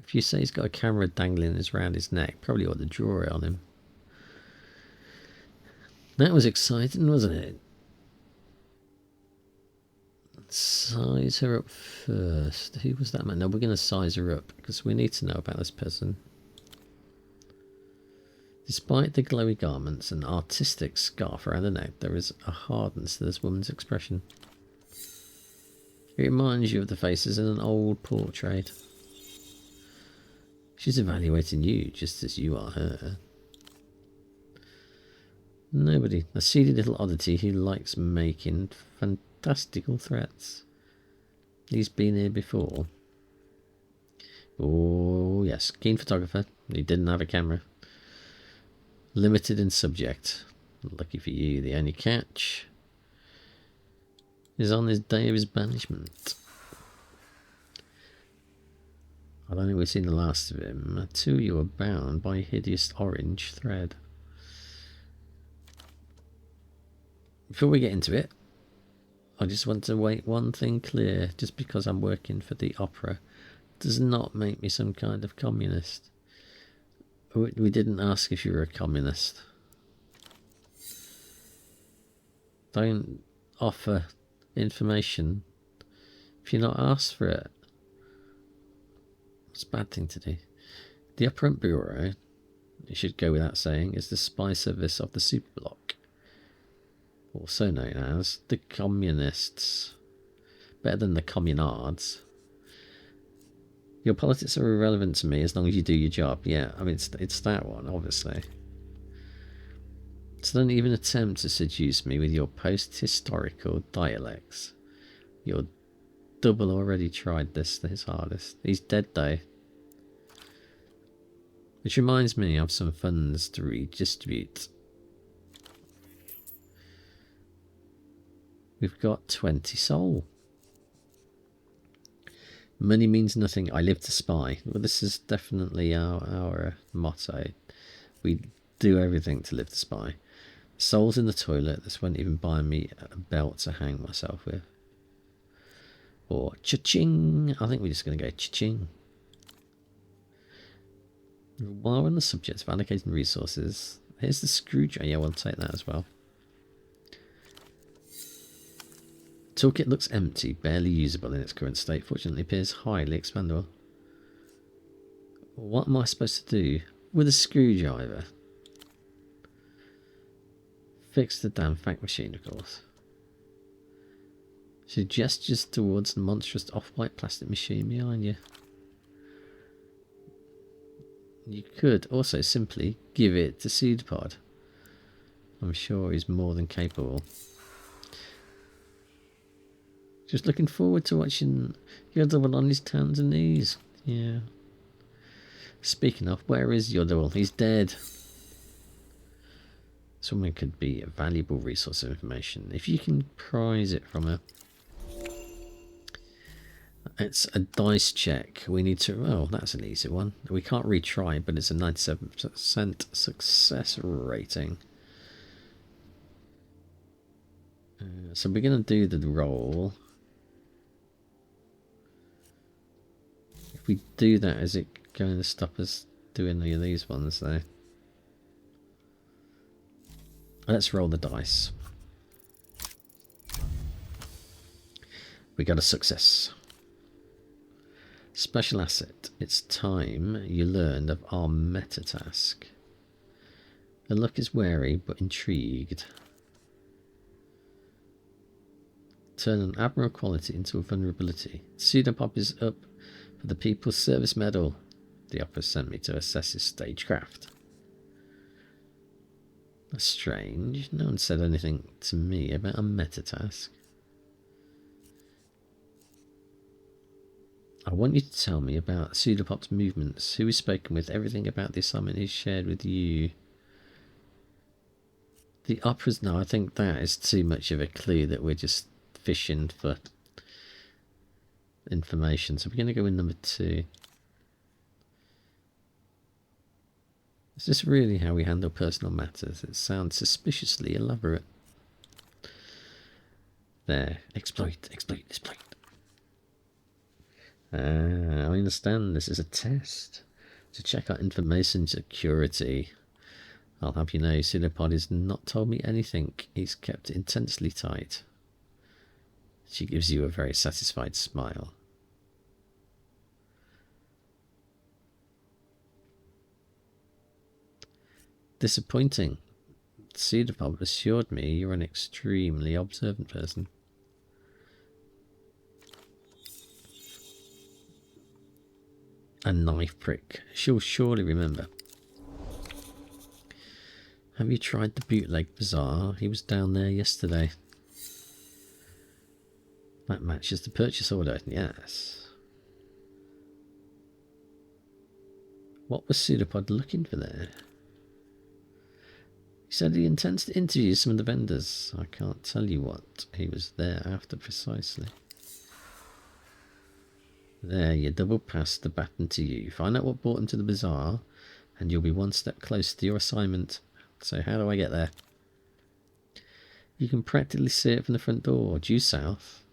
If you say he's got a camera dangling around his neck, probably ought to draw it on him. That was exciting, wasn't it? Size her up first. Who was that man? No, we're going to size her up because we need to know about this person. Despite the glowy garments and artistic scarf around her neck, there is a hardness to this woman's expression. It reminds you of the faces in an old portrait. She's evaluating you just as you are her. Nobody. A seedy little oddity who likes making fantastical threats. He's been here before. Oh, yes. Keen photographer. He didn't have a camera. Limited in subject. Lucky for you, the only catch is on his day of his banishment. I don't think we've seen the last of him. Two, you are bound by a hideous orange thread. Before we get into it, I just want to make one thing clear. Just because I'm working for the opera does not make me some kind of communist. We didn't ask if you were a communist. Don't offer information if you're not asked for it. It's a bad thing to do. The Upfront Bureau, it should go without saying, is the spy service of the Superbloc, also known as the Communists. Better than the Communards. Your politics are irrelevant to me as long as you do your job. Yeah, I mean, it's that one, obviously. So don't even attempt to seduce me with your post-historical dialects. Your double already tried this his hardest. He's dead though. Which reminds me of some funds to redistribute. We've got 20 soul. Money means nothing. I live to spy. Well, this is definitely our motto. We do everything to live to spy. Soul's in the toilet. This won't even buy me a belt to hang myself with. Or cha-ching. I think we're just going to go cha-ching. While we're on the subject of allocating resources, here's the screwdriver. Yeah, we'll take that as well. Toolkit looks empty, barely usable in its current state. Fortunately, appears highly expandable. What am I supposed to do with a screwdriver? Fix the damn fact machine, of course. She gestures towards the monstrous off-white plastic machine behind you. You could also simply give it to Seedpod. I'm sure he's more than capable. Just looking forward to watching Yodel on his hands and knees. Yeah. Speaking of, where is Yodel? He's dead. Someone could be a valuable resource of information if you can prize it from her. It's a dice check. We need to... Oh, that's an easy one. We can't retry, but it's a 97% success rating. So we're going to do the roll. If we do that, is it going to stop us doing any of these ones, though? Let's roll the dice. We got a success. Special asset. It's time you learned of our meta task. The look is wary but intrigued. Turn an admirable quality into a vulnerability. Pseudopop is up for the People's Service Medal. The opera sent me to assess his stagecraft. That's strange. No one said anything to me about a meta task. I want you to tell me about Pseudopop's movements, who he's spoken with, everything about the assignment he's shared with you. The operas, no, I think that is too much of a clue that we're just fishing for information. So we're going to go in number 2. Is this really how we handle personal matters? It sounds suspiciously elaborate. There, exploit, exploit, exploit. I understand this is a test to check our information security. I'll have you know, Pseudopod has not told me anything. He's kept it intensely tight. She gives you a very satisfied smile. Disappointing. Pseudopod assured me you're an extremely observant person. A knife prick. She'll surely remember. Have you tried the bootleg bazaar? He was down there yesterday. That matches the purchase order, yes. What was Pseudopod looking for there? He said he intends to interview some of the vendors. I can't tell you what he was there after precisely. There, you double passed the baton to you. Find out what brought him to the bazaar, and you'll be one step closer to your assignment. So how do I get there? You can practically see it from the front door, due south,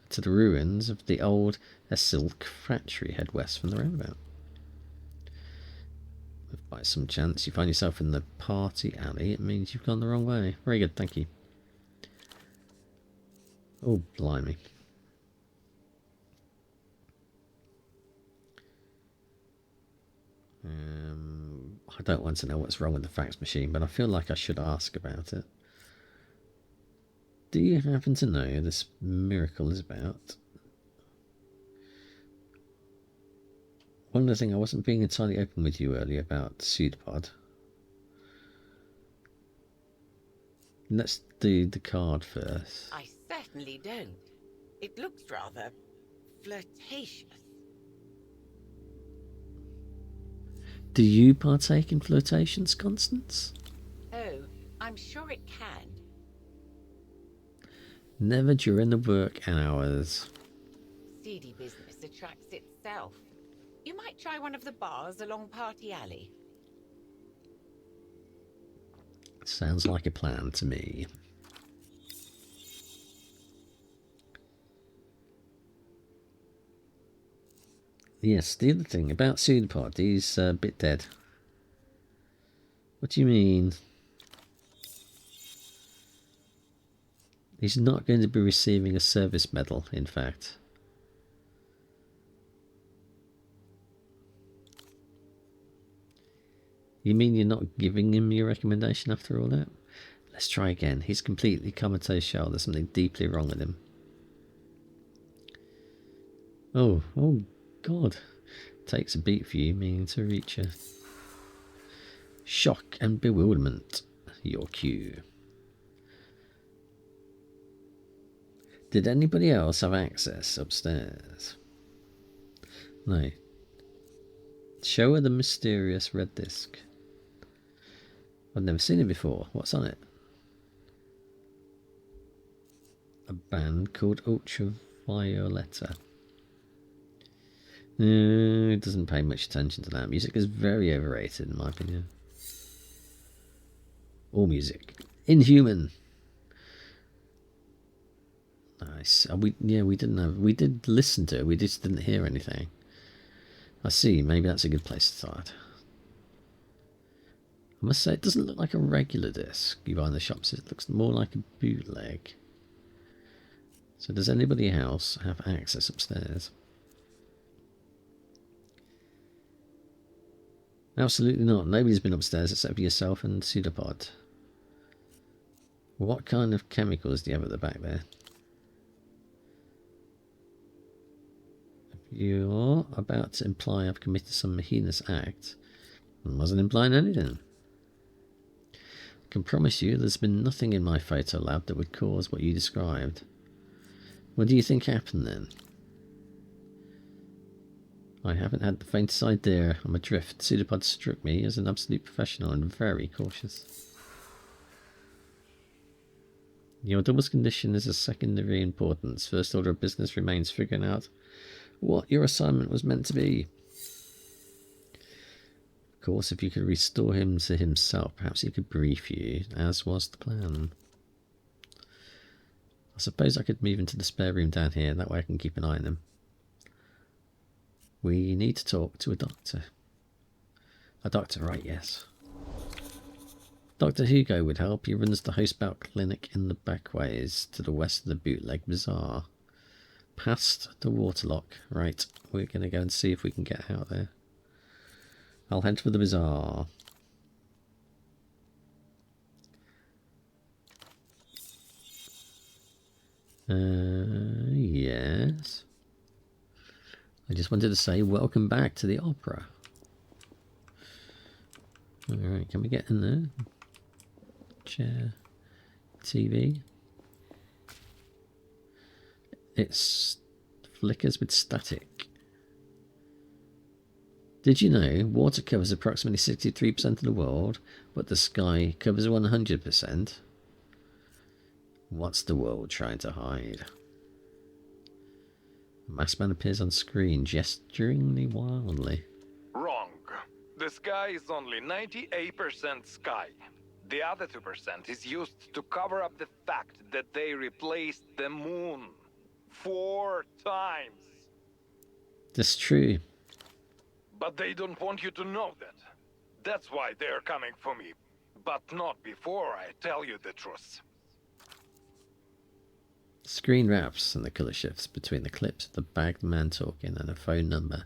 to the ruins of the old silk factory. Head west from the roundabout. If by some chance you find yourself in the party alley, it means you've gone the wrong way. Very good, thank you. Oh, blimey. I don't want to know what's wrong with the fax machine, but I feel like I should ask about it. Do you happen to know who this miracle is about? One of the things I wasn't being entirely open with you earlier about Pseudopod. Let's do the card first. I certainly don't. It looks rather flirtatious. Do you partake in flirtations, Constance? Oh, I'm sure it can. Never during the work hours. Seedy business attracts itself. You might try one of the bars along Party Alley. Sounds like a plan to me. Yes, the other thing about Pseudopod, he's a bit dead. What do you mean? He's not going to be receiving a service medal, in fact. You mean you're not giving him your recommendation after all that? Let's try again. He's completely comatose shell. There's something deeply wrong with him. Oh God. Takes a beat for you, meaning to reach a shock and bewilderment. Your cue. Did anybody else have access upstairs? No. Show her the mysterious red disc. I've never seen it before. What's on it? A band called Ultravioletta. No, it doesn't pay much attention to that. Music is very overrated, in my opinion. All music. Inhuman. Nice. We did listen to it. We just didn't hear anything. I see. Maybe that's a good place to start. I must say, it doesn't look like a regular disc you buy in the shops. It looks more like a bootleg. So does anybody else have access upstairs? Absolutely not. Nobody's been upstairs except for yourself and Pseudopod. What kind of chemicals do you have at the back there? You're about to imply I've committed some heinous act. I wasn't implying anything. I can promise you there's been nothing in my photo lab that would cause what you described. What do you think happened then? I haven't had the faintest idea. I'm adrift. Pseudopod struck me as an absolute professional and very cautious. Your double's condition is of secondary importance. First order of business remains figuring out what your assignment was meant to be. Of course, if you could restore him to himself, perhaps he could brief you, as was the plan. I suppose I could move into the spare room down here, that way I can keep an eye on him. We need to talk to a doctor. A doctor, right, yes. Dr. Hugo would help. He runs the Housebout Clinic in the backways to the west of the Bootleg Bazaar. Past the Waterlock. Right, we're going to go and see if we can get out there. I'll head for the bazaar. Yes. I just wanted to say welcome back to the opera. Alright, can we get in there? Chair. TV. It flickers with static. Did you know water covers approximately 63% of the world, but the sky covers 100%? What's the world trying to hide? A masked man appears on screen, gesturing wildly. Wrong. The sky is only 98% sky. The other 2% is used to cover up the fact that they replaced the moon 4 times. That's true. But they don't want you to know that. That's why they're coming for me. But not before I tell you the truth. Screen wraps and the colour shifts between the clips of the bagged man talking and a phone number.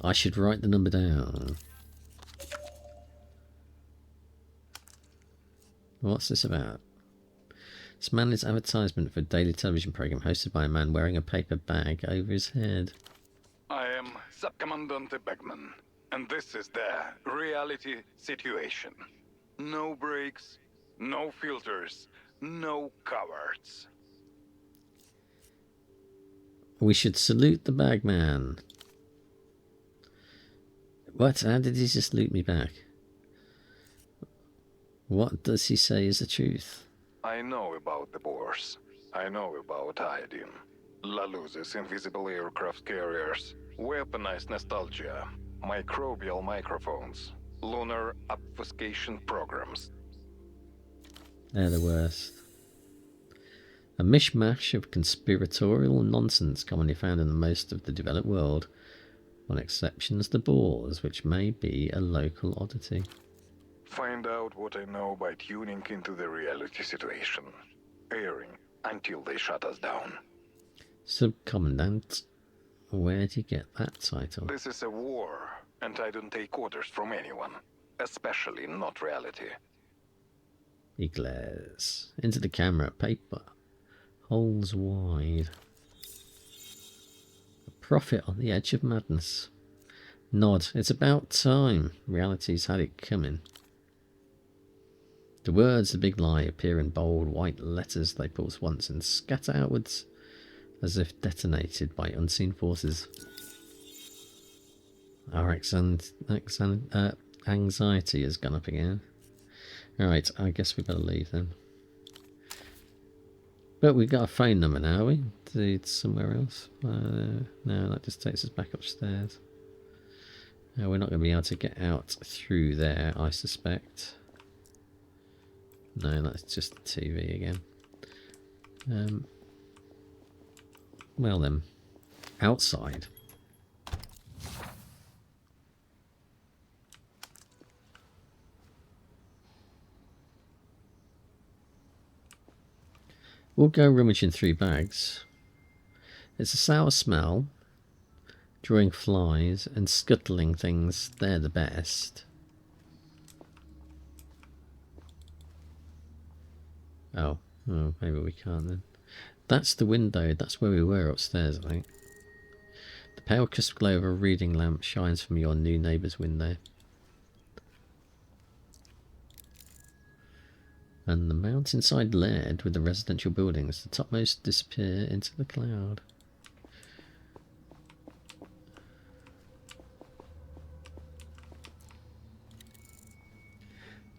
I should write the number down. What's this about? This man is advertisement for a daily television programme hosted by a man wearing a paper bag over his head. I am Subcommandante Beckman, and this is the reality situation. No breaks, no filters, no cowards. We should salute the bagman. What? How did he just salute me back? What does he say is the truth? I know about the Boers. I know about iodine. La Luz's invisible aircraft carriers. Weaponized nostalgia. Microbial microphones. Lunar obfuscation programs. They're the worst. A mishmash of conspiratorial nonsense commonly found in the most of the developed world, one exception is the Boers, which may be a local oddity. Find out what I know by tuning into the reality situation. Airing until they shut us down. Subcommandant, where do you get that title? This is a war, and I don't take orders from anyone. Especially not reality. He glares into the camera, paper holes wide. A prophet on the edge of madness. Nod, it's about time. Reality's had it coming. The words "the big lie" appear in bold white letters. They pulse once and scatter outwards as if detonated by unseen forces. Our anxiety has gone up again. Alright, I guess we better leave then. But we've got a phone number now, have we? To somewhere else? No, that just takes us back upstairs. We're not going to be able to get out through there, I suspect. No, that's just the TV again. Well then, outside. We'll go rummaging through bags. It's a sour smell. Drawing flies and scuttling things, they're the best. Oh, maybe we can't then. That's the window, that's where we were upstairs, I think. The pale crisp glow of a reading lamp shines from your new neighbour's window. And the mountainside laird with the residential buildings, the topmost disappear into the cloud.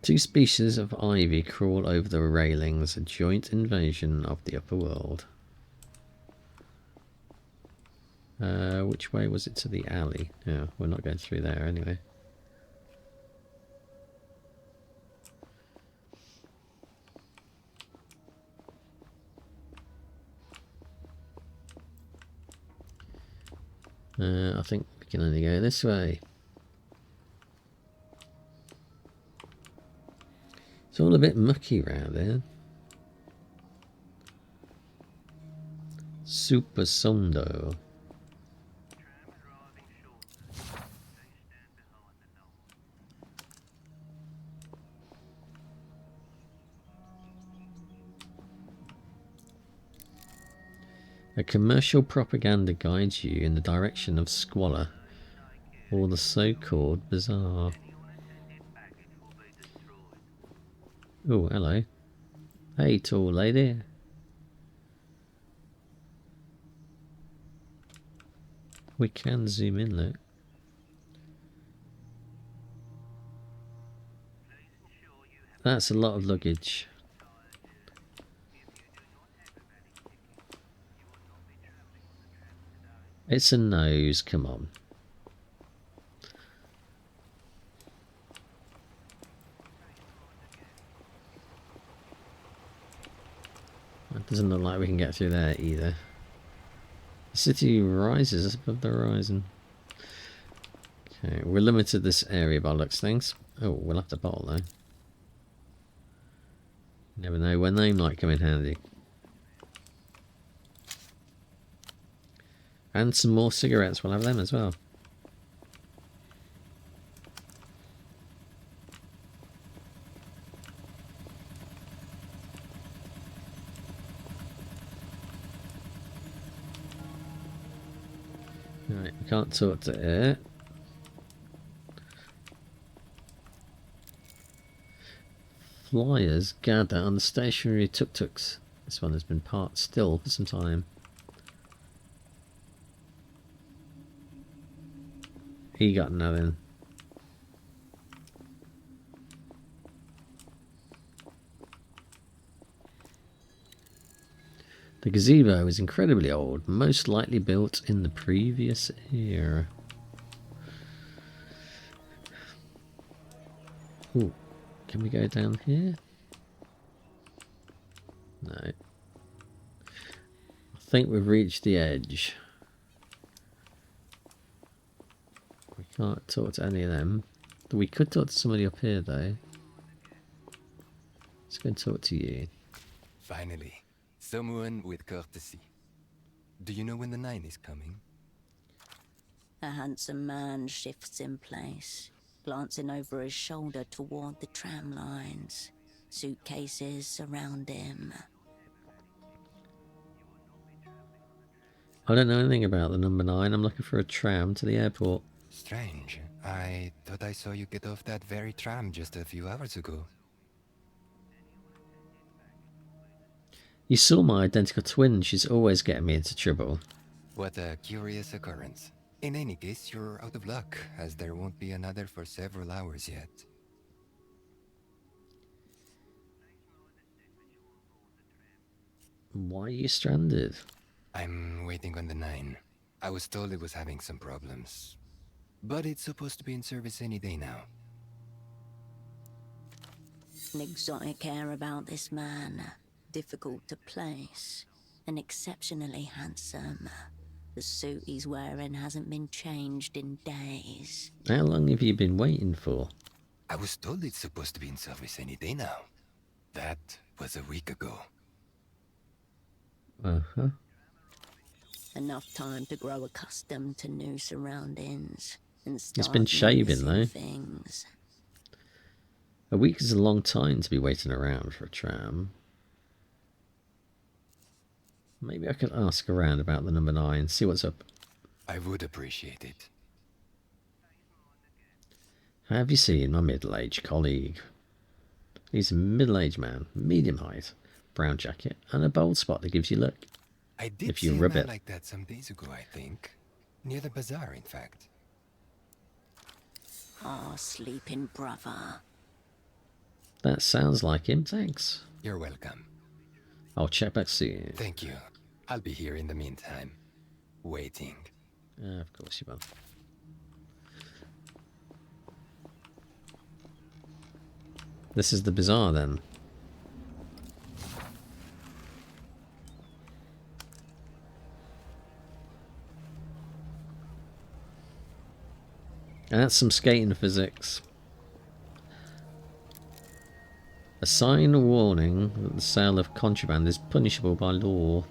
Two species of ivy crawl over the railings, a joint invasion of the upper world. Which way was it to the alley? Yeah, we're not going through there anyway. I think we can only go this way. It's all a bit mucky round here. Super Sondo. A commercial propaganda guides you in the direction of squalor, or the so-called bizarre. Oh, hello. Hey, tall lady. We can zoom in, look. That's a lot of luggage. It's a nose, come on. It doesn't look like we can get through there either. The city rises above the horizon. Okay, we're limited to this area by looks things. Oh, we'll have to bottle though. Never know when they might come in handy. And some more cigarettes, we'll have them as well. Right, we can't talk to it. Flyers gather on the stationary tuk-tuks. This one has been parked still for some time. He got nothing. The gazebo is incredibly old, most likely built in the previous era. Ooh, can we go down here? No. I think we've reached the edge. We can't talk to any of them. We could talk to somebody up here though. Let's go and talk to you. Finally. Someone with courtesy. Do you know when the 9 is coming? A handsome man shifts in place, glancing over his shoulder toward the tram lines. Suitcases surround him. I don't know anything about the number 9. I'm looking for a tram to the airport. Strange. I thought I saw you get off that very tram just a few hours ago. You saw my identical twin. She's always getting me into trouble. What a curious occurrence. In any case, you're out of luck, as there won't be another for several hours yet. Why are you stranded? I'm waiting on the 9. I was told it was having some problems. But it's supposed to be in service any day now. An exotic air about this man. Difficult to place. And exceptionally handsome. The suit he's wearing hasn't been changed in days. How long have you been waiting for? I was told it's supposed to be in service any day now. That was a week ago. Uh-huh. Enough time to grow accustomed to new surroundings and He's been start shaving, noticing though. things. A week is a long time to be waiting around for a tram. Maybe I could ask around about the number 9, see what's up. I would appreciate it. Have you seen my middle-aged colleague? He's a middle-aged man, medium height, brown jacket, and a bald spot that gives you luck. I did If you see a rub man it. like that some days ago, I think. Near the bazaar, in fact. Ah, sleeping brother. That sounds like him, thanks. You're welcome. I'll check back soon. Thank you. I'll be here in the meantime. Waiting. Of course you will. This is the bazaar then. And that's some skating physics. A sign or warning that the sale of contraband is punishable by law.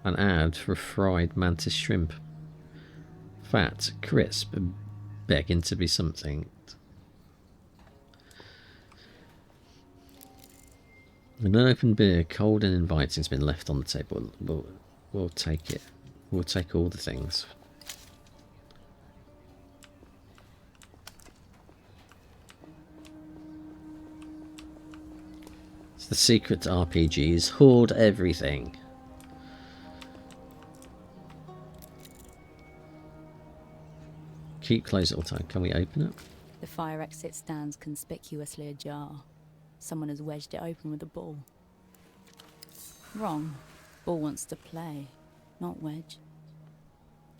An ad for fried mantis shrimp. Fat, crisp, begging to be something. An unopened beer, cold and inviting, has been left on the table. We'll take it. We'll take all the things. So the secret to RPG is hoard everything. Keep closed all the time. Can we open it? The fire exit stands conspicuously ajar. Someone has wedged it open with a ball. Wrong. Ball wants to play, not wedge.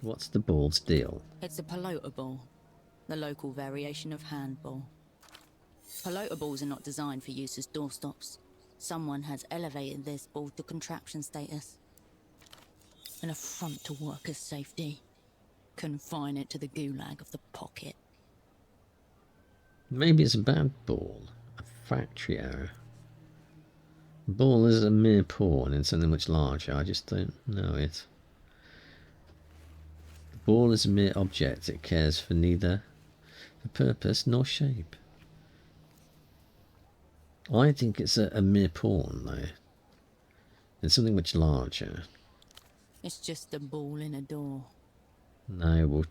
What's the ball's deal? It's a pelota ball, the local variation of handball. Pelota balls are not designed for use as doorstops. Someone has elevated this ball to contraption status. An affront to workers' safety. Confine it to the gulag of the pocket. Maybe it's a bad ball. A factory error. Ball is a mere pawn in something much larger. I just don't know it. The ball is a mere object. It cares for neither for purpose nor shape. I think it's a mere pawn, though. In something much larger. It's just a ball in a door. No, we'll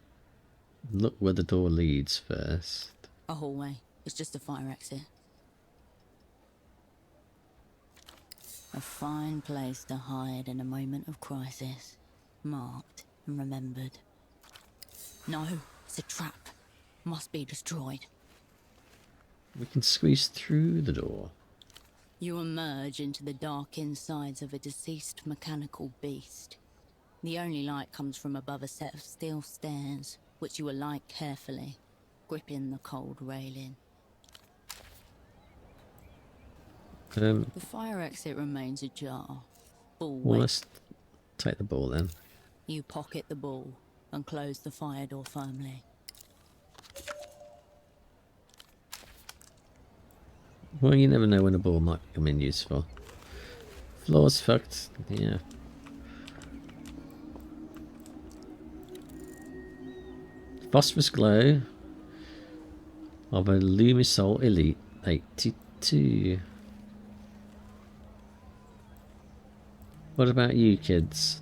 look where the door leads first. A hallway. It's just a fire exit. A fine place to hide in a moment of crisis. Marked and remembered. No, it's a trap. Must be destroyed. We can squeeze through the door. You emerge into the dark insides of a deceased mechanical beast. The only light comes from above a set of steel stairs, which you alight carefully, gripping the cold railing. The fire exit remains ajar. Ball Well, waits. let's take the ball then. You pocket the ball and close the fire door firmly. Well, you never know when a ball might come in useful. Floor's fucked. Yeah. Phosphorus glow of a Lumisol Elite 82. What about you, kids?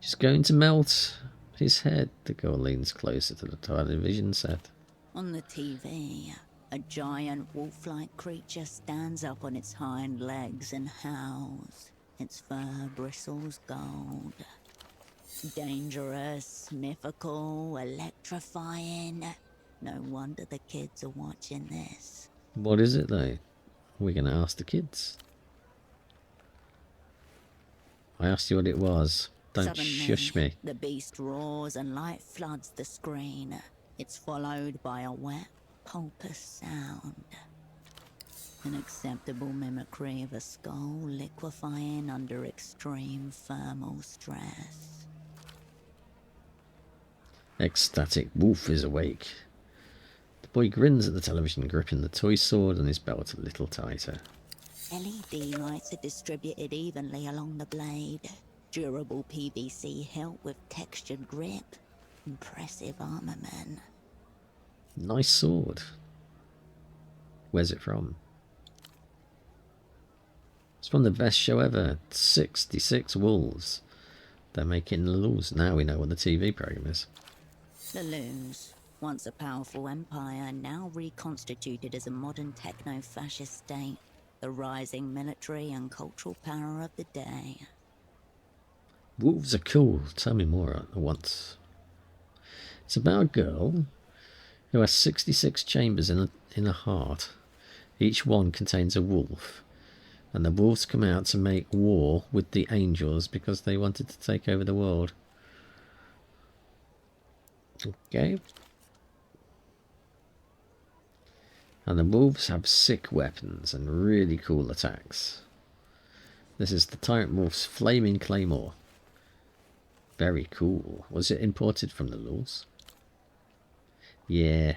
Just going to melt his head. The girl leans closer to the television set. On the TV, a giant wolf-like creature stands up on its hind legs and howls. Its fur bristles gold. Dangerous, mythical, electrifying. No wonder the kids are watching this. What is it, though? We're going to ask the kids. I asked you what it was. Don't Suddenly, shush me. the beast roars and light floods the screen. It's followed by a wet, pulpous sound. An acceptable mimicry of a skull liquefying under extreme thermal stress. Ecstatic wolf is awake. Boy grins at the television, gripping the toy sword on his belt a little tighter. LED lights are distributed evenly along the blade. Durable PVC hilt with textured grip. Impressive armament. Nice sword. Where's it from? It's from the best show ever. 66 Wolves. They're making Lulus. Now we know what the TV program is. The Luz, once a powerful empire, now reconstituted as a modern techno-fascist state. The rising military and cultural power of the day. Wolves are cool. Tell me more at once. It's about a girl who has 66 chambers in a heart. Each one contains a wolf. And the wolves come out to make war with the angels because they wanted to take over the world. Okay. And the wolves have sick weapons and really cool attacks. This is the Tyrant Wolf's Flaming Claymore. Very cool. Was it imported from the Lulz? Yeah.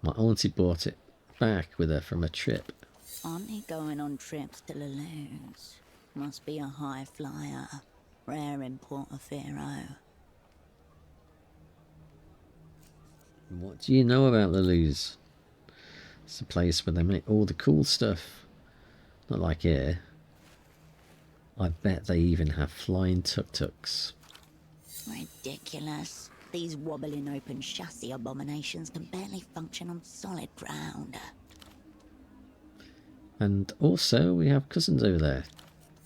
My auntie bought it back with her from a trip. Auntie going on trips to the Luz. Must be a high flyer. Rare in Portofino. What do you know about the Luz? It's a place where they make all the cool stuff. Not like here. I bet they even have flying tuk-tuks. Ridiculous. These wobbling open chassis abominations can barely function on solid ground. And also we have cousins over there.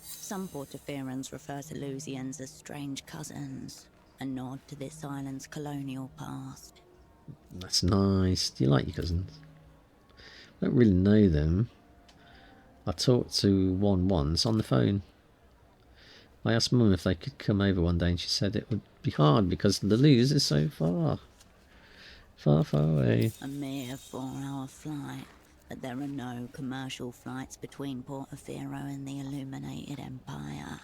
Some Portoferans refer to Lusians as strange cousins, a nod to this island's colonial past. That's nice. Do you like your cousins? I don't really know them. I talked to one once on the phone. I asked Mum if they could come over one day and she said it would be hard because the Luz is so far. Far, far away. A mere 4-hour flight, but there are no commercial flights between Portofino and the Illuminated Empire.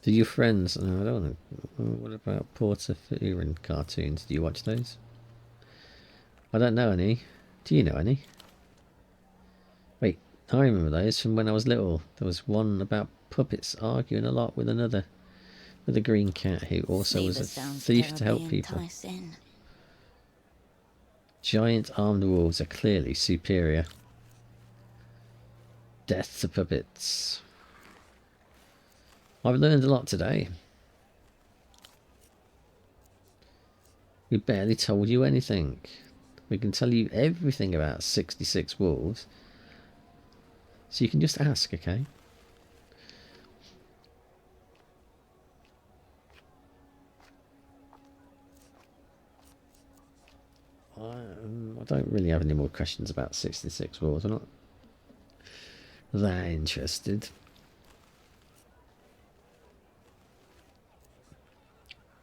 Do your friends... No, I don't know. What about Portoferan cartoons? Do you watch those? I don't know any. Do you know any? Wait, I remember those from when I was little. There was one about puppets arguing a lot with another. With a green cat who also was a thief to help people. Enticing. Giant armed wolves are clearly superior. Death to puppets. I've learned a lot today. We barely told you anything. We can tell you everything about 66 wolves. So you can just ask, okay? I don't really have any more questions about 66 wolves. I'm not that interested.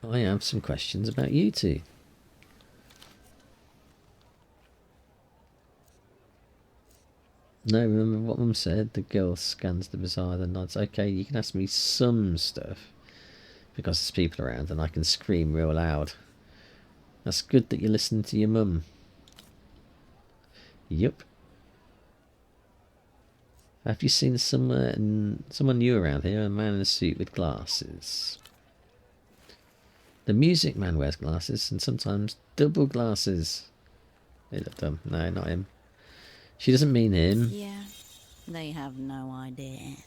I have some questions about you two. No, remember what Mum said? The girl scans the bazaar and nods. Okay, you can ask me some stuff because there's people around and I can scream real loud. That's good that you're listening to your mum. Yep. Have you seen someone new around here? A man in a suit with glasses. The music man wears glasses and sometimes double glasses. They look dumb. No, not him. She doesn't mean him. Yeah, they have no idea.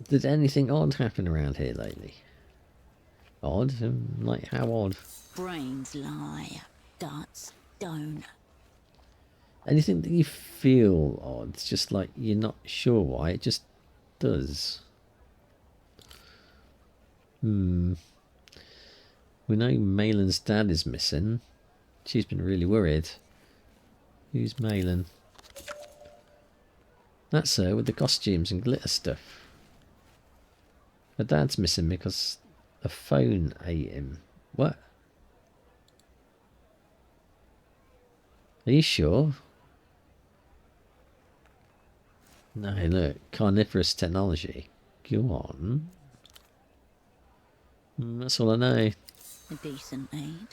Did anything odd happen around here lately? Odd? Like how odd? Brains lie, guts don't. Anything that you feel odd, it's just like you're not sure why, it just does. We know Malin's dad is missing. She's been really worried. Who's Malin? That's her with the costumes and glitter stuff. Her dad's missing because a phone ate him. What? Are you sure? No, look, carnivorous technology. Go on. That's all I know. A decent aid.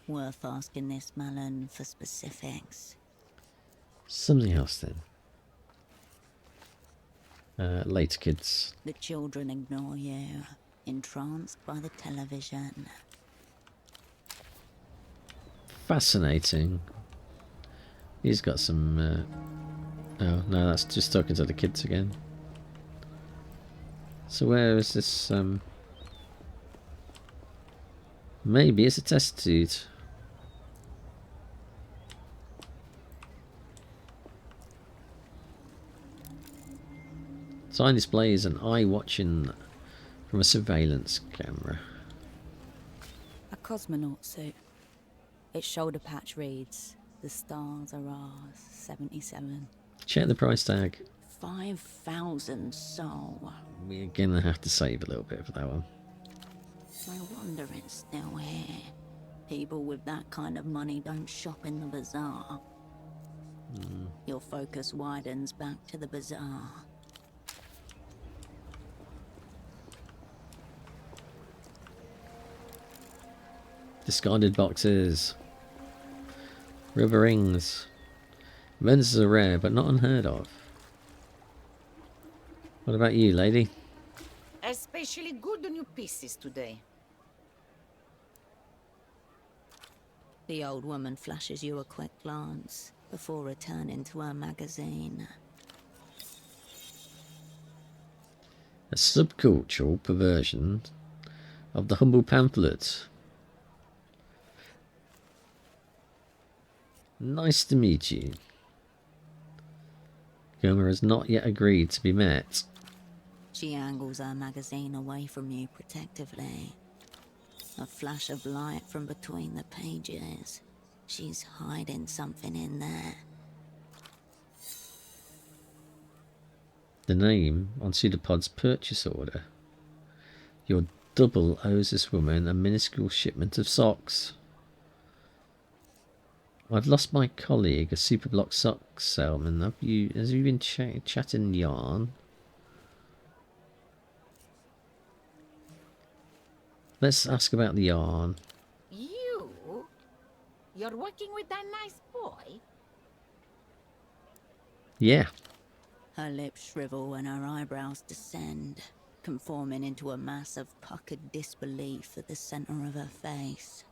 Worth asking this Malin for specifics. Something else then. Later, kids. The children ignore you, entranced by the television. Fascinating. He's got some... oh, no, that's just talking to the kids again. So where is this... Maybe it's a test tube. Sign displays an eye watching from a surveillance camera. A cosmonaut suit. Its shoulder patch reads, "The stars are ours, 77. Check the price tag. 5,000 sol. We're gonna have to save a little bit for that one. I wonder it's still here. People with that kind of money don't shop in the bazaar. Your focus widens back to the bazaar. Discarded boxes. Rubber rings. Lenses are rare, but not unheard of. What about you, lady? Especially good new pieces today. The old woman flashes you a quick glance before returning to her magazine. A subcultural perversion of the humble pamphlet. Nice to meet you. Gomer has not yet agreed to be met. She angles her magazine away from you protectively. A flash of light from between the pages. She's hiding something in there. The name on Pseudopod's purchase order. Your double owes this woman a minuscule shipment of socks. I've lost my colleague, a Superblock sock salesman. Has you been chatting yarn? Let's ask about the yarn. You're working with that nice boy? Yeah. Her lips shrivel and her eyebrows descend, conforming into a mass of puckered disbelief at the center of her face.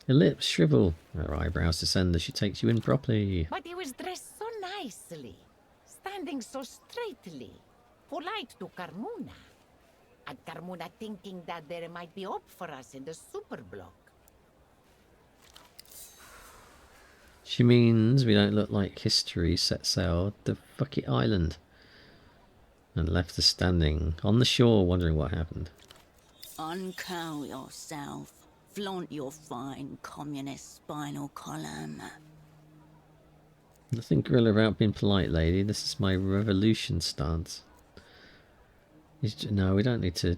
Her lips shrivel, her eyebrows descend as she takes you in properly. But he was dressed so nicely, standing so straightly, polite to Carmona. And Carmona thinking that there might be hope for us in the Superblock. She means we don't look like history set sail to Fucket Island and left us standing on the shore wondering what happened. Uncurl yourself. Flaunt your fine communist spinal column. Nothing guerrilla about being polite, lady. This is my revolution stance. No, we don't need to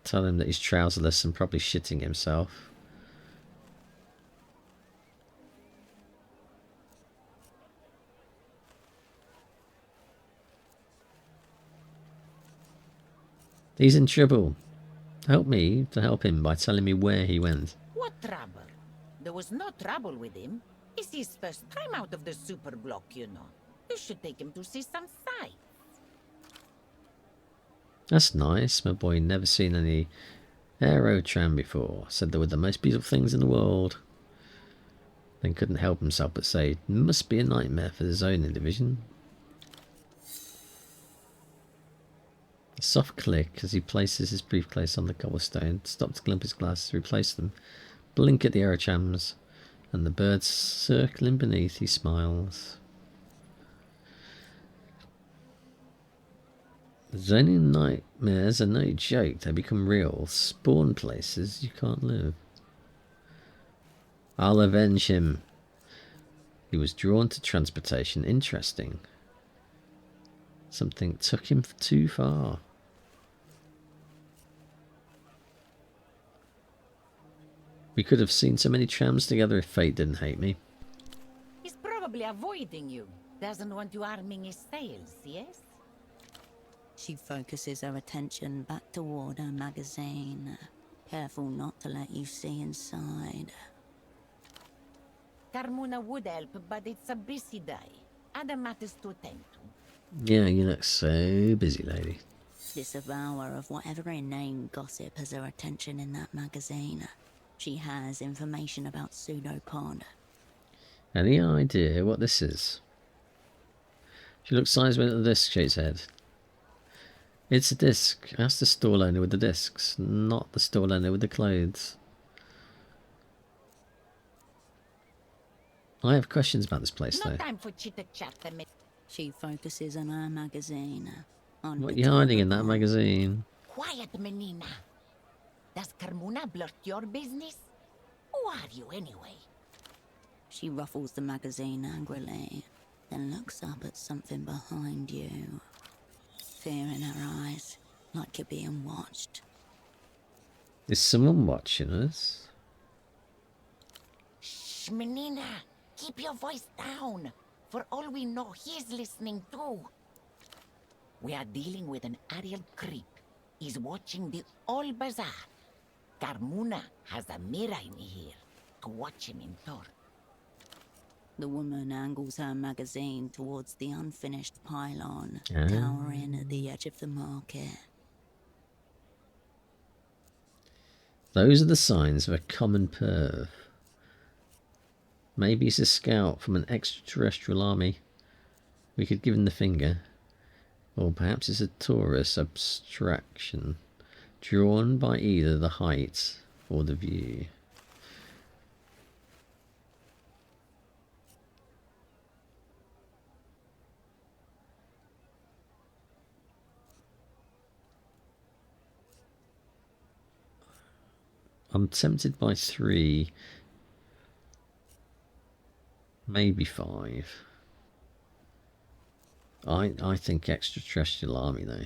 tell him that he's trouserless and probably shitting himself. He's in trouble. Help me to help him by telling me where he went. What trouble? There was no trouble with him. It's his first time out of the Superblock, you know. You should take him to see some sights. That's nice. My boy never seen any aerotram before. Said they were the most beautiful things in the world. Then couldn't help himself but say, must be a nightmare for the zoning division. A soft click as he places his briefcase on the cobblestone, stops to glump his glasses, replace them, blink at the aerotrams, and the birds circling beneath, he smiles. Zoning nightmares are no joke, they become real, spawn places you can't live. I'll avenge him. He was drawn to transportation, interesting. Something took him too far. We could have seen so many trams together if fate didn't hate me. He's probably avoiding you. Doesn't want you arming his sails, yes? She focuses her attention back toward her magazine, Careful not to let you see inside. Carmuna would help, but it's a busy day. Other matters to attend to. Yeah, you look so busy, lady. Disavower of whatever inane gossip has her attention in that magazine. She has information about Pseudopod. Any idea what this is? She looks sideways at the disc, shakes her head. It's a disc. Ask the stall owner with the discs, not the stall owner with the clothes. I have questions about this place, No though. time for chitter-chat. She focuses on her magazine. On What are you hiding in that magazine? Quiet, menina. Does Carmuna blurt your business? Who are you, anyway? She ruffles the magazine angrily, then looks up at something behind you. Fear in her eyes, like you're being watched. Is someone watching us? Shh, menina. Keep your voice down. For all we know, he's listening too. We are dealing with an Ariel creep. He's watching the whole bazaar. Carmuna has a mirror in here to watch him in turn. The woman angles her magazine towards the unfinished pylon, towering at the edge of the market. Those are the signs of a common perv. Maybe he's a scout from an extraterrestrial army. We could give him the finger. Or perhaps it's a tourist abstraction, drawn by either the height or the view. I'm tempted by 3, maybe 5. I think extraterrestrial army, though.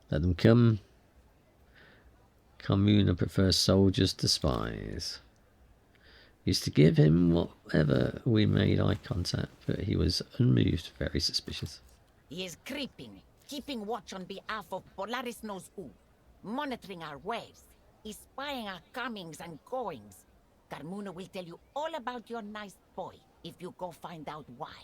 Let them come. Carmuna prefers soldiers to spies. Used to give him whatever we made eye contact, but he was unmoved, very suspicious. He is creeping, keeping watch on behalf of Polaris knows who. Monitoring our waves. He's spying our comings and goings. Carmuna will tell you all about your nice boy if you go find out why.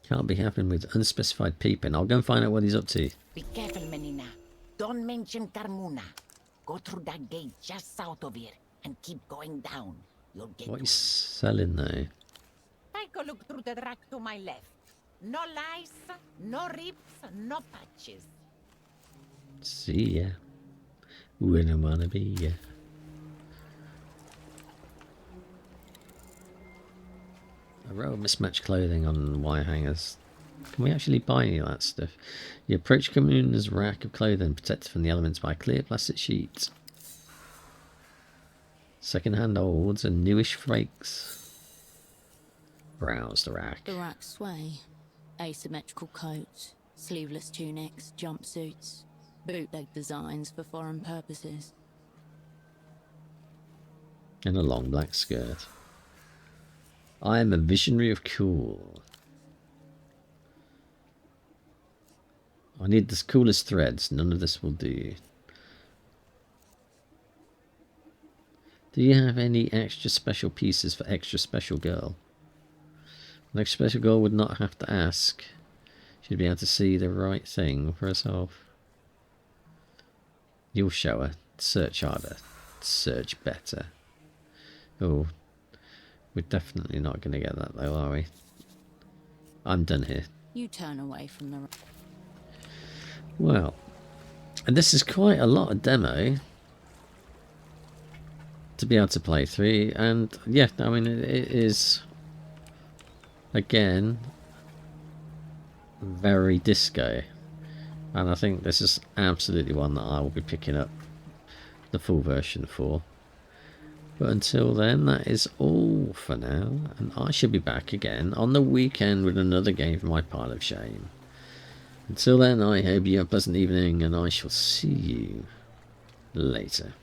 Can't be happening with unspecified peeping. I'll go and find out what he's up to. Be careful, menina. Don't mention Carmuna. Go through that gate just south of here and keep going down. You'll get What to he's selling, though? Take a look through the rack to my left. No lice, no rips, no patches. See ya. When I wanna be ya. A row of mismatched clothing on wire hangers. Can we actually buy any of that stuff? You approach Carmuna's rack of clothing protected from the elements by a clear plastic sheet. Second-hand olds and newish fakes. Browse the rack. The racks sway. Asymmetrical coats, sleeveless tunics, jumpsuits, bootleg designs for foreign purposes. And a long black skirt. I am a visionary of cool. I need the coolest threads. None of this will do. Do you have any extra special pieces for extra special girl? An extra special girl would not have to ask. She'd be able to see the right thing for herself. You'll show her. Search harder. Search better. Oh, we're definitely not going to get that though, are we? I'm done here. You turn away from the... Well, and this is quite a lot of demo to be able to play through, and yeah, I mean it is again very disco, and I think this is absolutely one that I will be picking up the full version for. But until then, that is all for now, and I shall be back again on the weekend with another game from my pile of shame. Until then, I hope you have a pleasant evening, and I shall see you later.